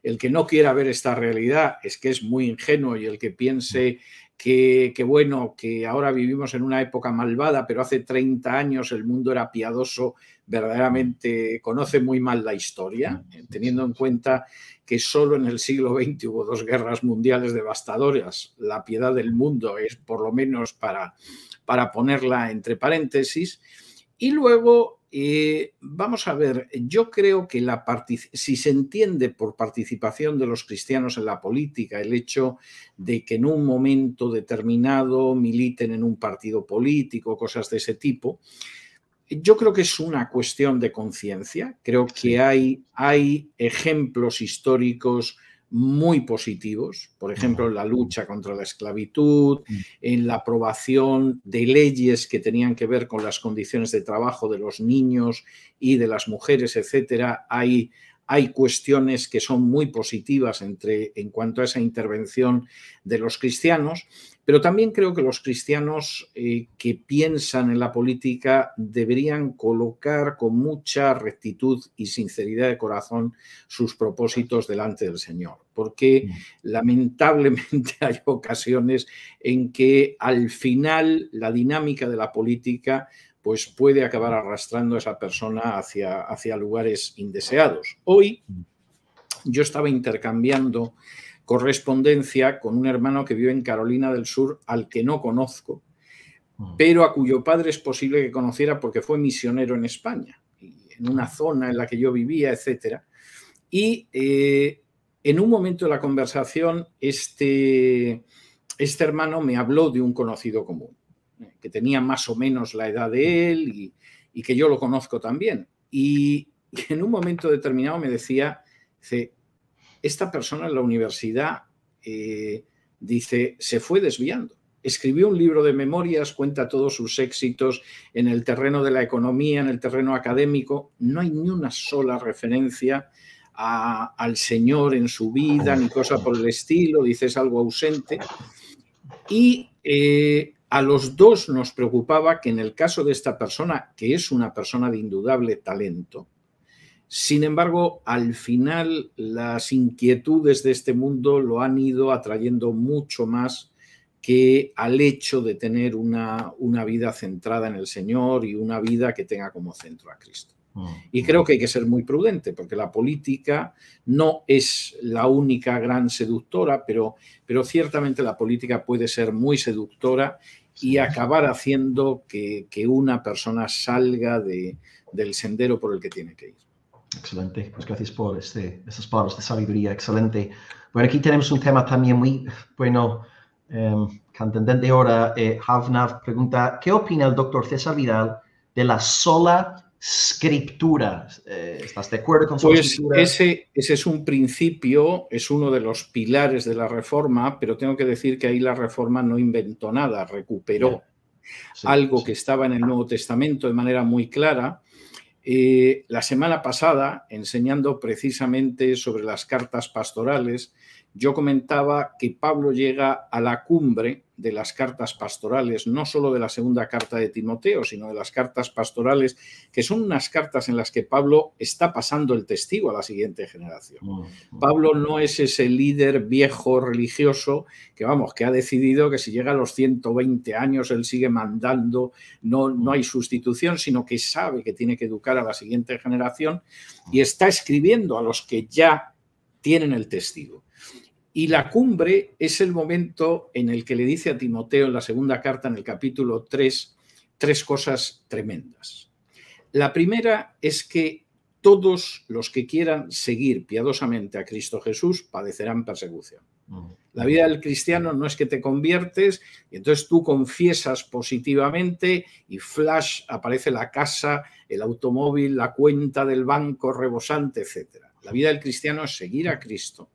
el que no quiera ver esta realidad es que es muy ingenuo, y el que piense bueno, que ahora vivimos en una época malvada, pero hace 30 años el mundo era piadoso, verdaderamente conoce muy mal la historia, teniendo en cuenta que solo en el siglo XX hubo 2 guerras mundiales devastadoras. La piedad del mundo es, por lo menos, para ponerla entre paréntesis. Y luego, vamos a ver, yo creo que si se entiende por participación de los cristianos en la política el hecho de que en un momento determinado militen en un partido político, cosas de ese tipo, yo creo que es una cuestión de conciencia. Creo que hay ejemplos históricos muy positivos, por ejemplo, en la lucha contra la esclavitud, en la aprobación de leyes que tenían que ver con las condiciones de trabajo de los niños y de las mujeres, etcétera. Hay cuestiones que son muy positivas en cuanto a esa intervención de los cristianos, pero también creo que los cristianos que piensan en la política deberían colocar con mucha rectitud y sinceridad de corazón sus propósitos delante del Señor, porque lamentablemente hay ocasiones en que al final la dinámica de la política pues puede acabar arrastrando a esa persona hacia lugares indeseados. Hoy yo estaba intercambiando correspondencia con un hermano que vive en Carolina del Sur, al que no conozco, pero a cuyo padre es posible que conociera porque fue misionero en España, en una zona en la que yo vivía, etc. Y en un momento de la conversación, este hermano me habló de un conocido común, que tenía más o menos la edad de él y que yo lo conozco también. Y en un momento determinado me decía, esta persona en la universidad, dice, se fue desviando. Escribió un libro de memorias, cuenta todos sus éxitos en el terreno de la economía, en el terreno académico. No hay ni una sola referencia al Señor en su vida, ni cosa por el estilo. Dice, es algo ausente. Y a los dos nos preocupaba que en el caso de esta persona, que es una persona de indudable talento, sin embargo, al final las inquietudes de este mundo lo han ido atrayendo mucho más que al hecho de tener una vida centrada en el Señor y una vida que tenga como centro a Cristo. Y creo que hay que ser muy prudente, porque la política no es la única gran seductora, pero ciertamente la política puede ser muy seductora y acabar haciendo que una persona salga del sendero por el que tiene que ir. Excelente, pues gracias por esas palabras de sabiduría, excelente. Bueno, aquí tenemos un tema también muy bueno, candente ahora. Havnav pregunta, ¿qué opina el doctor César Vidal de la sola escritura? ¿Estás de acuerdo con sola escritura? Pues ese es un principio, es uno de los pilares de la Reforma, pero tengo que decir que ahí la Reforma no inventó nada, recuperó algo que estaba en el Nuevo Testamento de manera muy clara. La semana pasada, enseñando precisamente sobre las cartas pastorales, yo comentaba que Pablo llega a la cumbre de las cartas pastorales, no solo de la segunda carta de Timoteo, sino de las cartas pastorales, que son unas cartas en las que Pablo está pasando el testigo a la siguiente generación. Pablo no es ese líder viejo religioso que, que ha decidido que si llega a los 120 años él sigue mandando, no hay sustitución, sino que sabe que tiene que educar a la siguiente generación y está escribiendo a los que ya tienen el testigo. Y la cumbre es el momento en el que le dice a Timoteo en la segunda carta, en el capítulo 3, 3 cosas tremendas. La primera es que todos los que quieran seguir piadosamente a Cristo Jesús padecerán persecución. La vida del cristiano no es que te conviertes y entonces tú confiesas positivamente y flash aparece la casa, el automóvil, la cuenta del banco rebosante, etc. La vida del cristiano es seguir a Cristo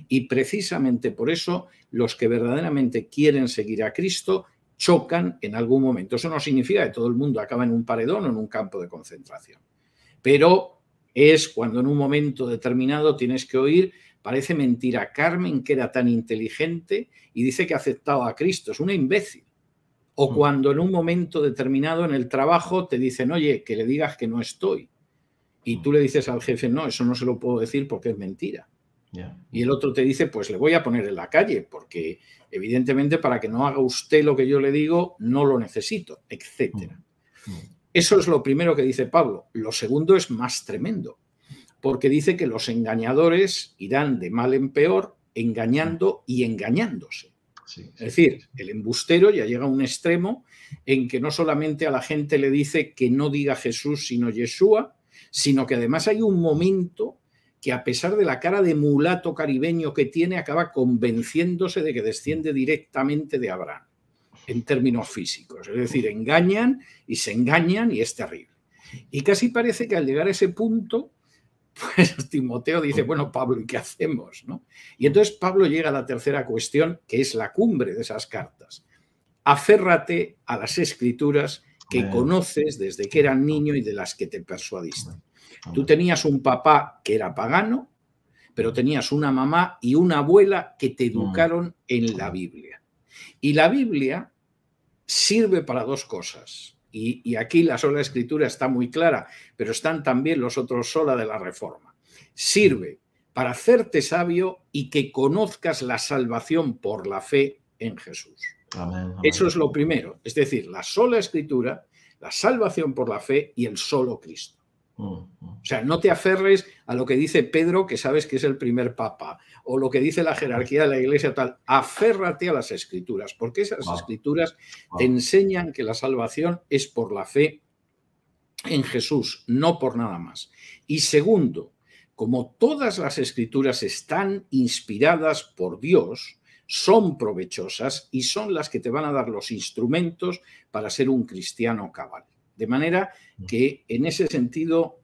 y precisamente por eso los que verdaderamente quieren seguir a Cristo chocan en algún momento. Eso no significa que todo el mundo acaba en un paredón o en un campo de concentración, pero es cuando en un momento determinado tienes que oír: parece mentira, Carmen, que era tan inteligente y dice que ha aceptado a Cristo, es una imbécil. O cuando en un momento determinado en el trabajo te dicen: oye, que le digas que no estoy. Y tú le dices al jefe: no, eso no se lo puedo decir porque es mentira. Y el otro te dice: pues le voy a poner en la calle porque evidentemente para que no haga usted lo que yo le digo no lo necesito, etc. Eso es lo primero que dice Pablo. Lo segundo es más tremendo, porque dice que los engañadores irán de mal en peor, engañando y engañándose. Es decir, el embustero ya llega a un extremo en que no solamente a la gente le dice que no diga Jesús sino Yeshua, sino que además hay un momento que, a pesar de la cara de mulato caribeño que tiene, acaba convenciéndose de que desciende directamente de Abraham, en términos físicos. Es decir, engañan y se engañan y es terrible. Y casi parece que al llegar a ese punto, pues Timoteo dice: bueno, Pablo, ¿y qué hacemos?, ¿no? Y entonces Pablo llega a la tercera cuestión, que es la cumbre de esas cartas. Aférrate a las escrituras que conoces desde que eras niño y de las que te persuadiste. Tú tenías un papá que era pagano, pero tenías una mamá y una abuela que te educaron en la Biblia. Y la Biblia sirve para dos cosas. Y aquí la sola escritura está muy clara, pero están también los otros sola de la Reforma. Sirve para hacerte sabio y que conozcas la salvación por la fe en Jesús. Amén. Eso es lo primero. Es decir, la sola escritura, la salvación por la fe y el solo Cristo. O sea, no te aferres a lo que dice Pedro, que sabes que es el primer papa, o lo que dice la jerarquía de la iglesia tal. Aférrate a las escrituras, porque esas escrituras te enseñan que la salvación es por la fe en Jesús, no por nada más. Y segundo, como todas las escrituras están inspiradas por Dios, son provechosas y son las que te van a dar los instrumentos para ser un cristiano cabal. De manera que, en ese sentido,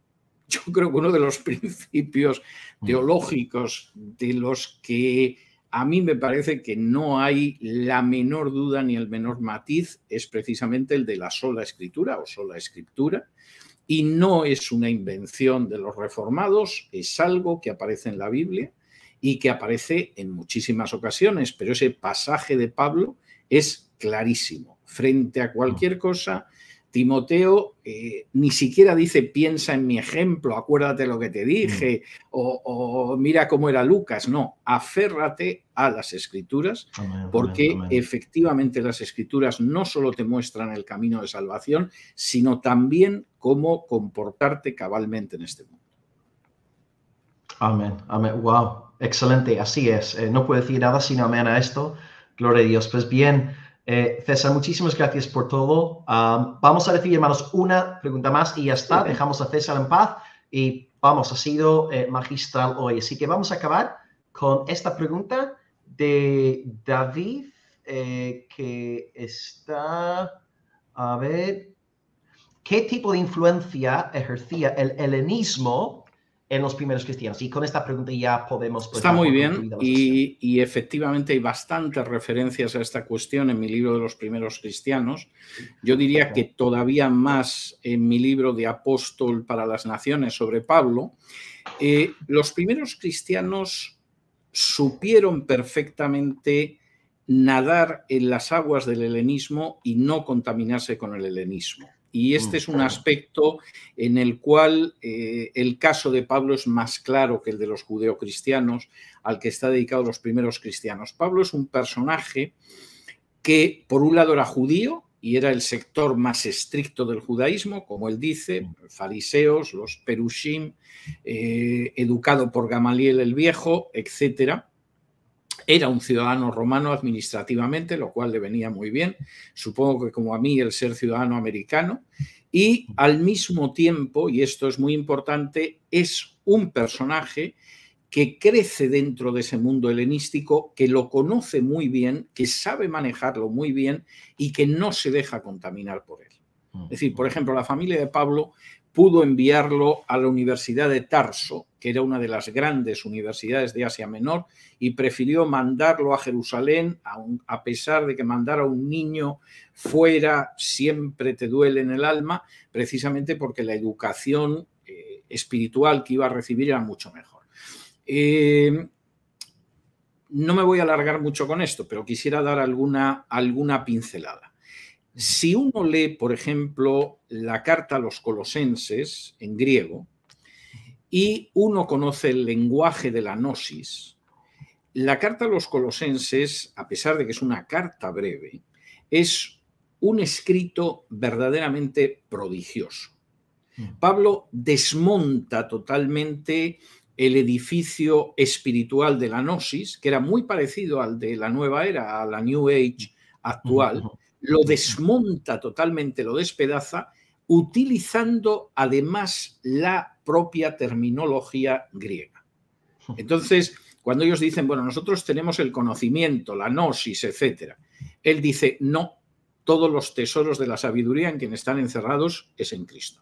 yo creo que uno de los principios teológicos de los que a mí me parece que no hay la menor duda ni el menor matiz es precisamente el de la sola escritura o sola escritura, y no es una invención de los reformados, es algo que aparece en la Biblia y que aparece en muchísimas ocasiones, pero ese pasaje de Pablo es clarísimo. Frente a cualquier cosa, Timoteo ni siquiera dice: piensa en mi ejemplo, acuérdate lo que te dije, o mira cómo era Lucas. No, aférrate a las escrituras, porque efectivamente las escrituras no solo te muestran el camino de salvación, sino también cómo comportarte cabalmente en este mundo. Amén, amén. Wow, excelente, así es. No puedo decir nada sino amén a esto. Gloria a Dios. Pues bien, César, muchísimas gracias por todo. Vamos a decir, hermanos, una pregunta más y ya está. Dejamos a César en paz y vamos, ha sido magistral hoy. Así que vamos a acabar con esta pregunta de David, que está, a ver, ¿qué tipo de influencia ejercía el helenismo en los primeros cristianos? Y con esta pregunta ya podemos... Está muy bien y efectivamente hay bastantes referencias a esta cuestión en mi libro de los primeros cristianos. Yo diría que todavía más en mi libro de Apóstol para las Naciones sobre Pablo. Los primeros cristianos supieron perfectamente nadar en las aguas del helenismo y no contaminarse con el helenismo. Y este es un aspecto en el cual el caso de Pablo es más claro que el de los judeocristianos, al que está dedicado los primeros cristianos. Pablo es un personaje que, por un lado, era judío y era el sector más estricto del judaísmo, como él dice, fariseos, los perushim, educado por Gamaliel el Viejo, etc. Era un ciudadano romano administrativamente, lo cual le venía muy bien, supongo que como a mí el ser ciudadano americano, y al mismo tiempo, y esto es muy importante, es un personaje que crece dentro de ese mundo helenístico, que lo conoce muy bien, que sabe manejarlo muy bien y que no se deja contaminar por él. Es decir, por ejemplo, la familia de Pablo pudo enviarlo a la Universidad de Tarso, que era una de las grandes universidades de Asia Menor, y prefirió mandarlo a Jerusalén, a pesar de que mandar a un niño fuera siempre te duele en el alma, precisamente porque la educación espiritual que iba a recibir era mucho mejor. No me voy a alargar mucho con esto, pero quisiera dar alguna pincelada. Si uno lee, por ejemplo, la carta a los Colosenses en griego y uno conoce el lenguaje de la gnosis, la carta a los Colosenses, a pesar de que es una carta breve, es un escrito verdaderamente prodigioso. Pablo desmonta totalmente el edificio espiritual de la gnosis, que era muy parecido al de la nueva era, a la New Age actual, lo desmonta totalmente, lo despedaza, utilizando además la propia terminología griega. Entonces, cuando ellos dicen, bueno, nosotros tenemos el conocimiento, la gnosis, etc., él dice, no, todos los tesoros de la sabiduría en quien están encerrados es en Cristo.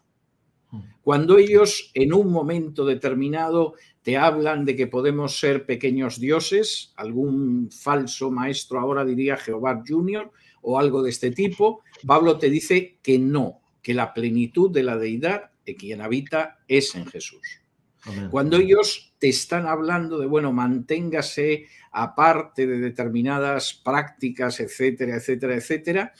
Cuando ellos en un momento determinado te hablan de que podemos ser pequeños dioses, algún falso maestro ahora diría Jehová Junior o algo de este tipo, Pablo te dice que no, que la plenitud de la deidad en quien habita es en Jesús. Amén. Cuando ellos te están hablando de, bueno, manténgase aparte de determinadas prácticas, etcétera, etcétera, etcétera,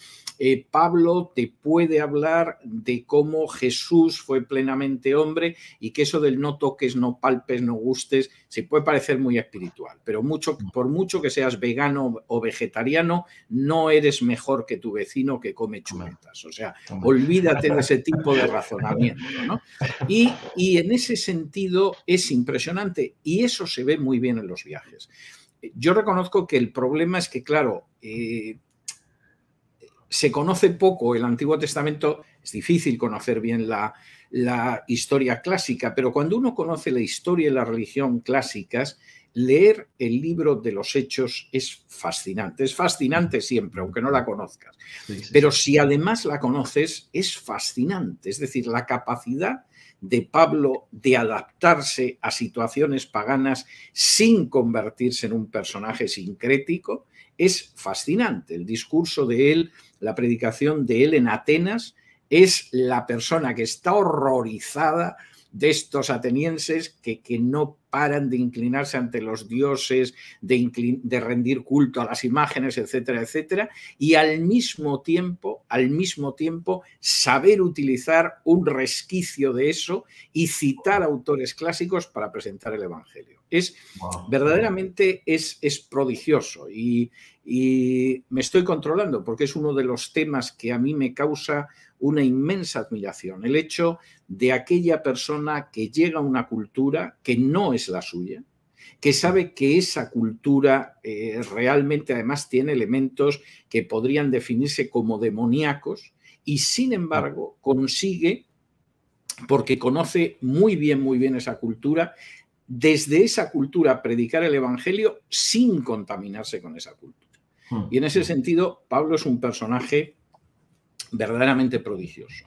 Pablo te puede hablar de cómo Jesús fue plenamente hombre y que eso del no toques, no palpes, no gustes, se puede parecer muy espiritual, pero por mucho que seas vegano o vegetariano, no eres mejor que tu vecino que come chuletas. O sea, olvídate de ese tipo de razonamiento, ¿no? Y en ese sentido es impresionante y eso se ve muy bien en los viajes. Yo reconozco que el problema es que, claro, se conoce poco el Antiguo Testamento, es difícil conocer bien la historia clásica, pero cuando uno conoce la historia y la religión clásicas, leer el libro de los Hechos es fascinante siempre, aunque no la conozcas. Pero si además la conoces, es fascinante, es decir, la capacidad de Pablo de adaptarse a situaciones paganas sin convertirse en un personaje sincrético, es fascinante. El discurso de él, la predicación de él en Atenas, es la persona que está horrorizada de estos atenienses que no paran de inclinarse ante los dioses, de rendir culto a las imágenes, etcétera, etcétera, y al mismo tiempo saber utilizar un resquicio de eso y citar autores clásicos para presentar el Evangelio. Verdaderamente es prodigioso y me estoy controlando porque es uno de los temas que a mí me causa una inmensa admiración, el hecho de aquella persona que llega a una cultura que no es la suya, que sabe que esa cultura realmente además tiene elementos que podrían definirse como demoníacos y sin embargo consigue, porque conoce muy bien esa cultura, desde esa cultura predicar el Evangelio sin contaminarse con esa cultura. Y en ese sentido, Pablo es un personaje verdaderamente prodigioso.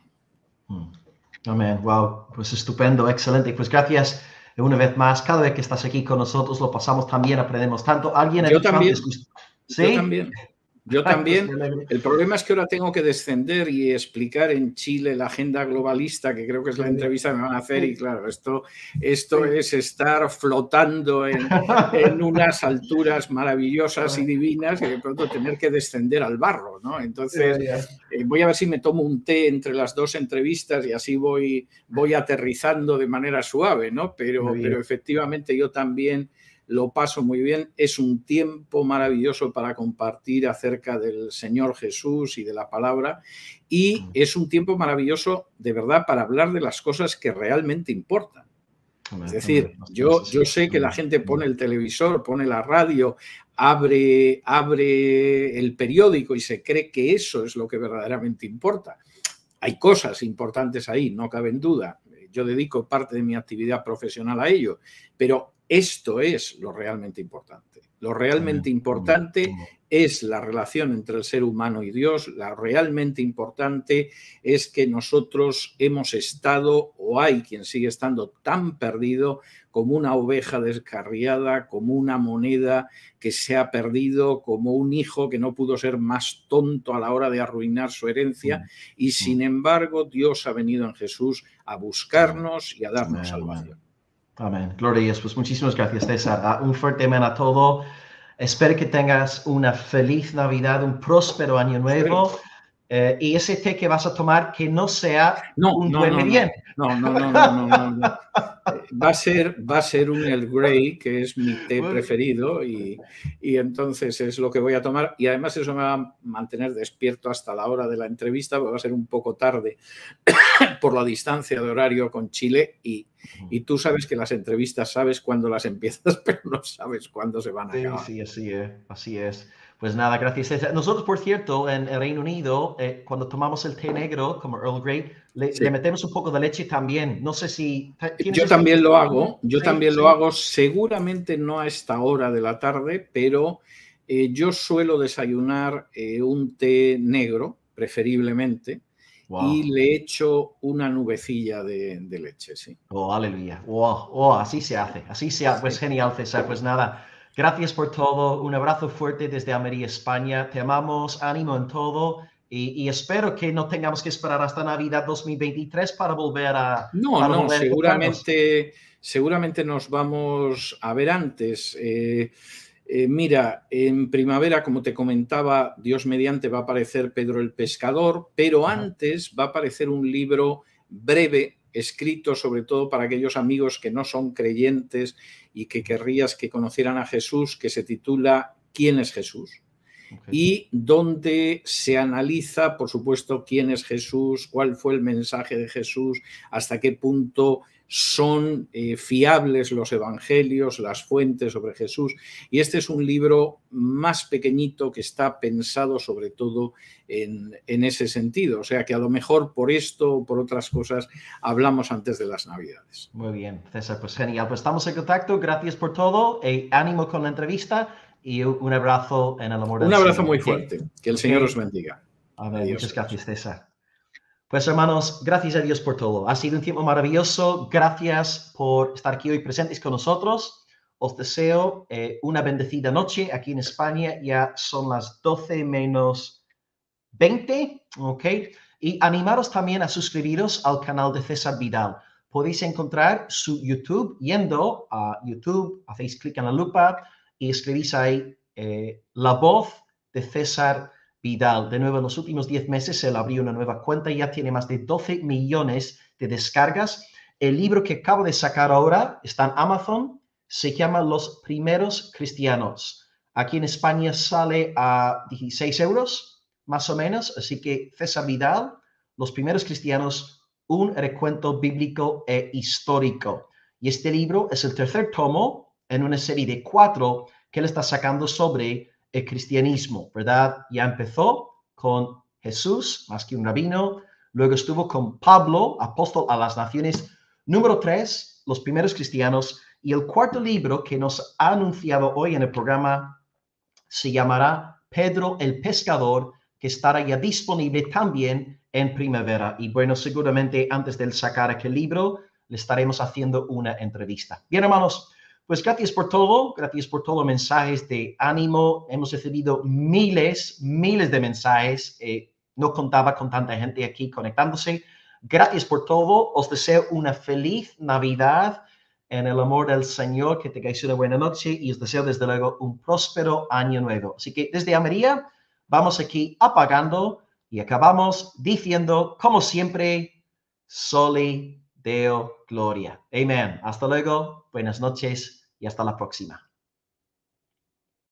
Amén, wow, pues estupendo, excelente. Pues gracias una vez más. Cada vez que estás aquí con nosotros lo pasamos también, aprendemos tanto. ¿Alguien ha dicho también, antes? ¿Sí? Yo también. El problema es que ahora tengo que descender y explicar en Chile la agenda globalista, que creo que es la entrevista que me van a hacer, y claro, esto es estar flotando en unas alturas maravillosas y divinas y de pronto tener que descender al barro, ¿no? Entonces, voy a ver si me tomo un té entre las dos entrevistas y así voy aterrizando de manera suave, ¿no? Pero efectivamente yo también lo paso muy bien, es un tiempo maravilloso para compartir acerca del Señor Jesús y de la palabra y es un tiempo maravilloso de verdad para hablar de las cosas que realmente importan. Es decir, yo sé que la gente pone el televisor, pone la radio, abre el periódico y se cree que eso es lo que verdaderamente importa. Hay cosas importantes ahí, no cabe en duda. Yo dedico parte de mi actividad profesional a ello, pero esto es lo realmente importante. Lo realmente importante es la relación entre el ser humano y Dios. Lo realmente importante es que nosotros hemos estado, o hay quien sigue estando tan perdido como una oveja descarriada, como una moneda que se ha perdido, como un hijo que no pudo ser más tonto a la hora de arruinar su herencia. Y sin embargo, Dios ha venido en Jesús a buscarnos y a darnos salvación. Amén. Gloria a Dios. Pues muchísimas gracias, César. Un fuerte amén a todo. Espero que tengas una feliz Navidad, un próspero año nuevo. Y ese té que vas a tomar, que no sea un duerme bien. No. Va a ser un Earl Grey, que es mi té preferido, y entonces es lo que voy a tomar. Y además eso me va a mantener despierto hasta la hora de la entrevista, porque va a ser un poco tarde por la distancia de horario con Chile. Y tú sabes que las entrevistas sabes cuándo las empiezas, pero no sabes cuándo se van a acabar. Sí, así es. Pues nada, gracias, César. Nosotros, por cierto, en el Reino Unido, cuando tomamos el té negro, como Earl Grey, le metemos un poco de leche también. No sé si... Yo también lo hago, lo hago, seguramente no a esta hora de la tarde, pero yo suelo desayunar un té negro, preferiblemente, y le echo una nubecilla de leche, sí. Oh, aleluya. Así se hace. Pues genial, César. Pues nada, gracias por todo. Un abrazo fuerte desde Almería, España. Te amamos, ánimo en todo. Y espero que no tengamos que esperar hasta Navidad 2023 para volver a... No, seguramente nos vamos a ver antes. Mira, en primavera, como te comentaba, Dios mediante va a aparecer Pedro el Pescador, pero antes va a aparecer un libro breve, escrito sobre todo para aquellos amigos que no son creyentes y que querrías que conocieran a Jesús, que se titula ¿Quién es Jesús? Y donde se analiza, por supuesto, quién es Jesús, cuál fue el mensaje de Jesús, hasta qué punto son fiables los evangelios, las fuentes sobre Jesús. Y este es un libro más pequeñito que está pensado sobre todo en ese sentido. O sea que a lo mejor por esto o por otras cosas hablamos antes de las Navidades. Muy bien, César, pues genial. Pues estamos en contacto. Gracias por todo. Ánimo con la entrevista y un abrazo en el amor del Señor. Un abrazo muy fuerte. Que el Señor os bendiga. Amén. Muchas gracias, César. Pues hermanos, gracias a Dios por todo. Ha sido un tiempo maravilloso. Gracias por estar aquí hoy presentes con nosotros. Os deseo una bendecida noche aquí en España. Ya son las 12 menos 20, ¿ok? Y animaros también a suscribiros al canal de César Vidal. Podéis encontrar su YouTube yendo a YouTube, hacéis clic en la lupa y escribís ahí la voz de César Vidal. De nuevo, en los últimos 10 meses él abrió una nueva cuenta y ya tiene más de 12 millones de descargas. El libro que acabo de sacar ahora está en Amazon, se llama Los Primeros Cristianos. Aquí en España sale a 16 euros, más o menos. Así que César Vidal, Los Primeros Cristianos, un recuento bíblico e histórico. Y este libro es el tercer tomo en una serie de 4 que él está sacando sobre el cristianismo, ¿verdad? Ya empezó con Jesús, más que un rabino, luego estuvo con Pablo, apóstol a las naciones, número 3, los primeros cristianos, y el cuarto libro que nos ha anunciado hoy en el programa se llamará Pedro el Pescador, que estará ya disponible también en primavera. Y bueno, seguramente antes de sacar aquel libro, le estaremos haciendo una entrevista. Bien, hermanos, pues gracias por todo, mensajes de ánimo. Hemos recibido miles de mensajes. No contaba con tanta gente aquí conectándose. Gracias por todo. Os deseo una feliz Navidad en el amor del Señor, que tengáis una buena noche y os deseo desde luego un próspero año nuevo. Así que desde Almería vamos aquí apagando y acabamos diciendo, como siempre, Soli Deo Gloria. Amén. Hasta luego, buenas noches y hasta la próxima.